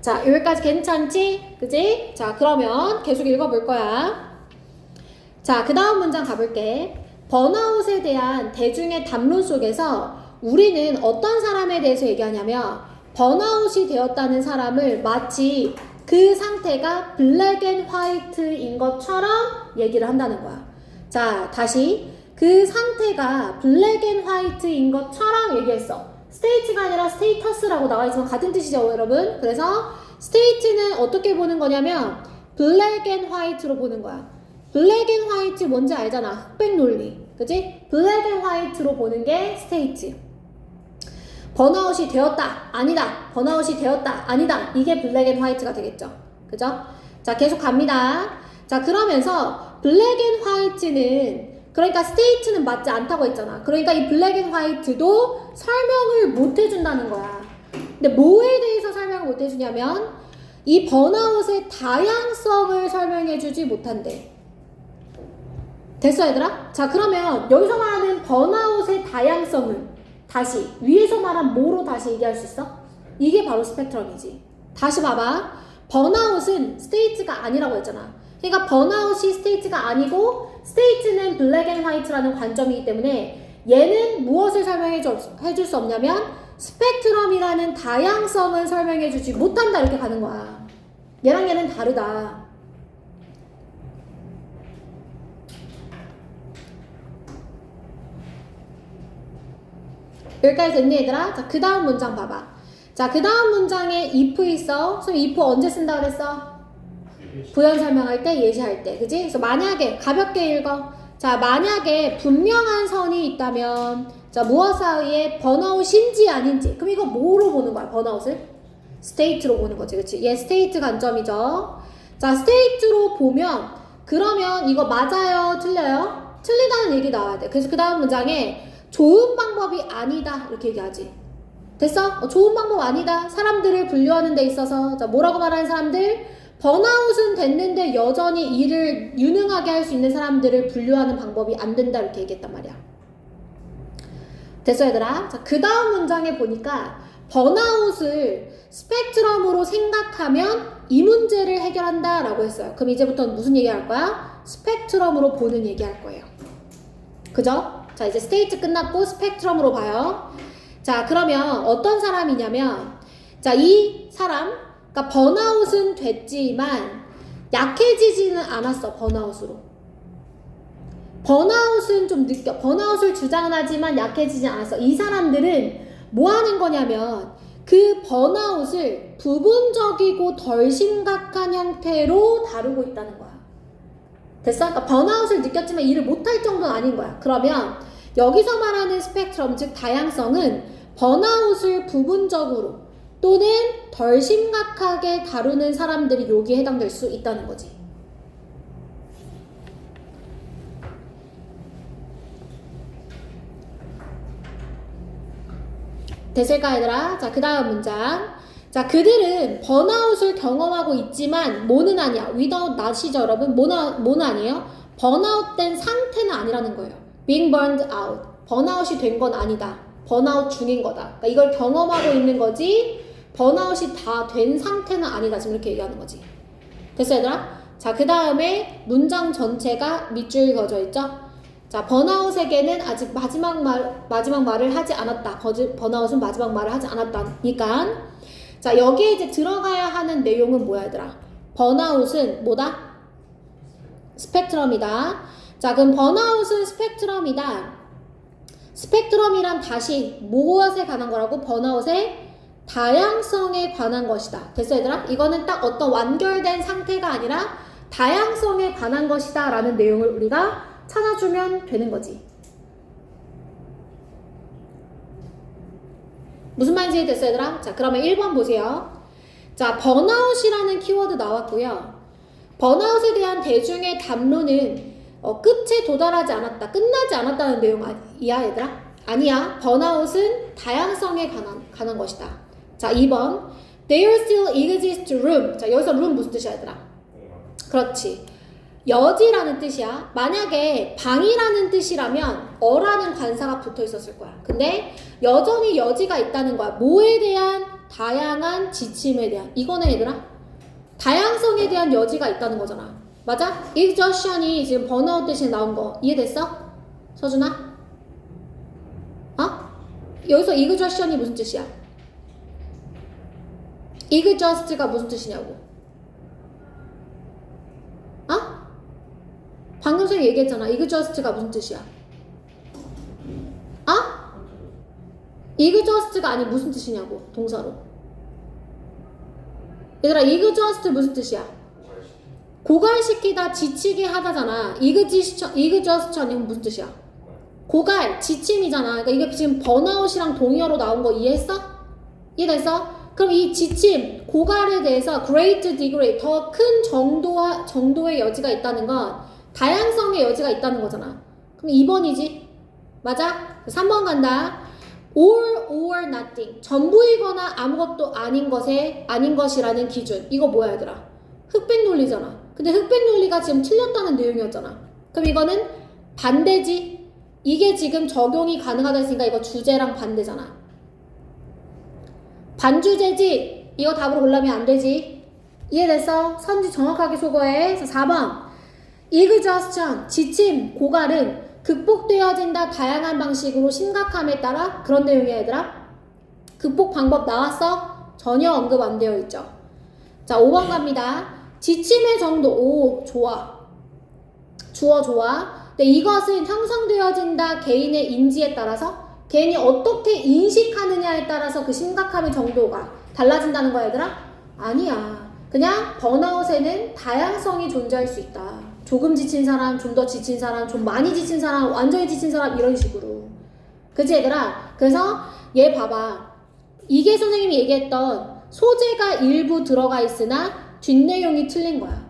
자, 여기까지 괜찮지? 그지? 자, 그러면 계속 읽어볼 거야. 자, 그 다음 문장 가볼게. 번아웃에 대한 대중의 담론 속에서 우리는 어떤 사람에 대해서 얘기하냐면 번아웃이 되었다는 사람을 마치 그 상태가 블랙 앤 화이트인 것처럼 얘기를 한다는 거야. 자, 다시 그 상태가 블랙 앤 화이트인 것처럼 얘기했어. 스테이트가 아니라 스테이터스라고 나와 있지만 같은 뜻이죠, 여러분. 그래서 스테이트는 어떻게 보는 거냐면 블랙 앤 화이트로 보는 거야. 블랙 앤 화이트 뭔지 알잖아. 흑백 논리. 그치? 블랙 앤 화이트로 보는 게 스테이트. 번아웃이 되었다, 아니다. 번아웃이 되었다, 아니다. 이게 블랙 앤 화이트가 되겠죠. 그죠? 자, 계속 갑니다. 자, 그러면서 블랙 앤 화이트는 그러니까 스테이트는 맞지 않다고 했잖아. 그러니까 이 블랙 앤 화이트도 설명을 못 해준다는 거야. 근데 뭐에 대해서 설명을 못 해주냐면 이 번아웃의 다양성을 설명해주지 못한대. 됐어 얘들아? 자, 그러면 여기서 말하는 번아웃의 다양성은 다시 위에서 말한 뭐로 다시 얘기할 수 있어? 이게 바로 스펙트럼이지. 다시 봐봐. 번아웃은 스테이트가 아니라고 했잖아. 그러니까 번아웃이 스테이트가 아니고 스테이트는 블랙 앤 화이트라는 관점이기 때문에 얘는 무엇을 해줄 수 없냐면 스펙트럼이라는 다양성을 설명해주지 못한다 이렇게 가는 거야. 얘랑 얘는 다르다. 여기까지 됐니 얘들아? 자, 그 다음 문장 봐봐. 자, 그 다음 문장에 if 있어. 그럼 if 언제 쓴다 그랬어? 부연 설명할 때, 예시할 때. 그지? 그래서 만약에, 가볍게 읽어. 자, 만약에 분명한 선이 있다면, 자, 무엇 사이에 번아웃인지 아닌지. 그럼 이거 뭐로 보는 거야, 번아웃을? 스테이트로 보는 거지. 그치? 얘 스테이트 관점이죠. 자, 스테이트로 보면, 그러면 이거 맞아요? 틀려요? 틀리다는 얘기 나와야 돼. 그래서 그 다음 문장에, 좋은 방법이 아니다 이렇게 얘기하지. 됐어? 좋은 방법 아니다. 사람들을 분류하는 데 있어서 자, 뭐라고 말하는 사람들? 번아웃은 됐는데 여전히 일을 유능하게 할 수 있는 사람들을 분류하는 방법이 안 된다 이렇게 얘기했단 말이야. 됐어 얘들아? 자, 그 다음 문장에 보니까 번아웃을 스펙트럼으로 생각하면 이 문제를 해결한다 라고 했어요. 그럼 이제부터는 무슨 얘기 할 거야? 스펙트럼으로 보는 얘기 할 거예요. 그죠? 자, 이제 스테이트 끝났고 스펙트럼으로 봐요. 자, 그러면 어떤 사람이냐면 자, 이 사람 그러니까 번아웃은 됐지만 약해지지는 않았어. 번아웃으로. 번아웃은 좀 느껴. 번아웃을 주장하지만 약해지지 않았어. 이 사람들은 뭐 하는 거냐면 그 번아웃을 부분적이고 덜 심각한 형태로 다루고 있다는 거야. 됐어? 그러니까 번아웃을 느꼈지만 일을 못할 정도는 아닌 거야. 그러면 여기서 말하는 스펙트럼, 즉 다양성은 번아웃을 부분적으로 또는 덜 심각하게 다루는 사람들이 여기에 해당될 수 있다는 거지. 됐을까 얘들아? 자, 그 다음 문장. 자, 그들은 번아웃을 경험하고 있지만 뭐는 아니야. without not이죠 여러분. 뭐는 아니에요? 번아웃된 상태는 아니라는 거예요. being burned out. 번아웃이 된 건 아니다. 번아웃 중인 거다. 그러니까 이걸 경험하고 있는 거지 번아웃이 다 된 상태는 아니다. 지금 이렇게 얘기하는 거지. 됐어 얘들아? 자, 그 다음에 문장 전체가 밑줄 그어져 있죠? 자, 번아웃에게는 아직 마지막 말을 하지 않았다. 번아웃은 마지막 말을 하지 않았다니까. 자, 여기에 이제 들어가야 하는 내용은 뭐야 얘들아? 번아웃은 뭐다? 스펙트럼이다. 자, 그럼 번아웃은 스펙트럼이다. 스펙트럼이란 다시 무엇에 관한 거라고? 번아웃의 다양성에 관한 것이다. 됐어 얘들아? 이거는 딱 어떤 완결된 상태가 아니라 다양성에 관한 것이다 라는 내용을 우리가 찾아주면 되는 거지. 무슨 말인지 됐어 얘들아? 자, 그러면 1번 보세요. 자, 번아웃이라는 키워드 나왔고요. 번아웃에 대한 대중의 담론은 끝에 도달하지 않았다, 끝나지 않았다는 내용이야 얘들아? 아니야. 번아웃은 다양성에 관한 것이다. 자, 2번 There still exists room. 자, 여기서 room 무슨 뜻이야 얘들아? 그렇지. 여지라는 뜻이야. 만약에 방이라는 뜻이라면 어라는 관사가 붙어 있었을 거야. 근데 여전히 여지가 있다는 거야. 뭐에 대한? 다양한 지침에 대한. 이거는 얘들아 다양성에 대한 여지가 있다는 거잖아. 맞아? exhaustion이 지금 번아웃 대신 나온 거 이해됐어? 서준아? 여기서 exhaustion이 무슨 뜻이야? exhaust가 무슨 뜻이냐고. 방금 전에 얘기했잖아. exhaust가 무슨 뜻이야? exhaust가 아니 무슨 뜻이냐고. 동사로. 얘들아 exhaust 무슨 뜻이야? 고갈시키다, 지치게 하다잖아. exhaustion이 무슨 뜻이야? 고갈, 지침이잖아. 그러니까 이게 지금 번아웃이랑 동의어로 나온 거 이해했어? 이해됐어? 그럼 이 지침, 고갈에 대해서 great degree, 더 큰 정도의 여지가 있다는 건 다양성의 여지가 있다는 거잖아. 그럼 2번이지? 맞아? 3번 간다. all or nothing. 전부이거나 아무것도 아닌 것이라는 기준. 이거 뭐야 얘들아? 흑백 논리잖아. 근데 흑백 논리가 지금 틀렸다는 내용이었잖아. 그럼 이거는 반대지? 이게 지금 적용이 가능하다 했으니까 이거 주제랑 반대잖아. 반주제지? 이거 답으로 고르면 안 되지. 이해됐어? 선지 정확하게 소거해. 그래서 4번. exhaustion, 지침, 고갈은 극복되어진다 다양한 방식으로 심각함에 따라. 그런 내용이야 얘들아. 극복 방법 나왔어? 전혀 언급 안 되어 있죠. 자, 5번 갑니다. 지침의 정도. 오, 좋아. 주어 좋아. 근데 이것은 형성되어진다 개인의 인지에 따라서, 개인이 어떻게 인식하느냐에 따라서 그 심각함의 정도가 달라진다는 거야 얘들아? 아니야. 그냥 번아웃에는 다양성이 존재할 수 있다. 조금 지친 사람, 좀 더 지친 사람, 좀 많이 지친 사람, 완전히 지친 사람, 이런 식으로. 그치 얘들아? 그래서 얘 봐봐. 이게 선생님이 얘기했던 소재가 일부 들어가 있으나 뒷내용이 틀린 거야.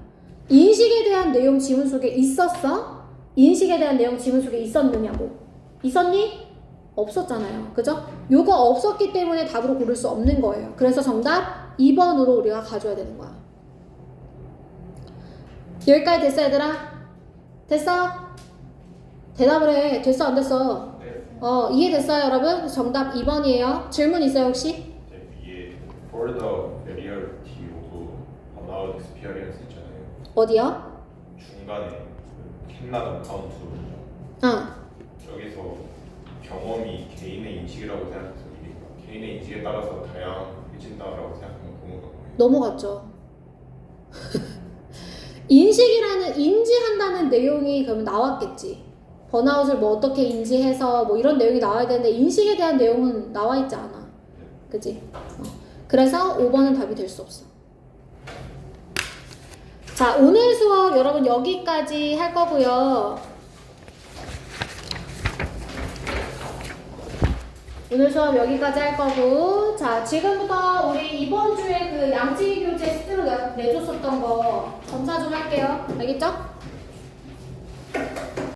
인식에 대한 내용 지문 속에 있었어? 인식에 대한 내용 지문 속에 있었느냐고. 있었니? 없었잖아요. 그죠? 요거 없었기 때문에 답으로 고를 수 없는 거예요. 그래서 정답 2번으로 우리가 가져야 되는 거야. 여기까지 됐어 얘들아? 됐어? 대답을 해. 됐어 안 됐어? 네. 이해됐어요 여러분? 정답 2번이에요. 질문 있어요 혹시? 위에 for the variety of burnout experience 있잖아요. 어디요? 중간에 캔나다 카운트. 여기서 경험이 개인의 인식이라고 생각해서 이게 개인의 인식에 따라서 다양해진다라고 생각하면 넘어간 거예요. 넘어갔죠. 인지한다는 내용이 그러면 나왔겠지. 번아웃을 뭐 어떻게 인지해서 뭐 이런 내용이 나와야 되는데 인식에 대한 내용은 나와 있지 않아. 그치? 그래서 5번은 답이 될 수 없어. 자, 오늘 수업 여러분 여기까지 할 거고요. 오늘 수업 여기까지 할 거고, 자, 지금부터 우리 이번 주에 그 양치기 교재 스스로 내줬었던 거 검사 좀 할게요. 알겠죠?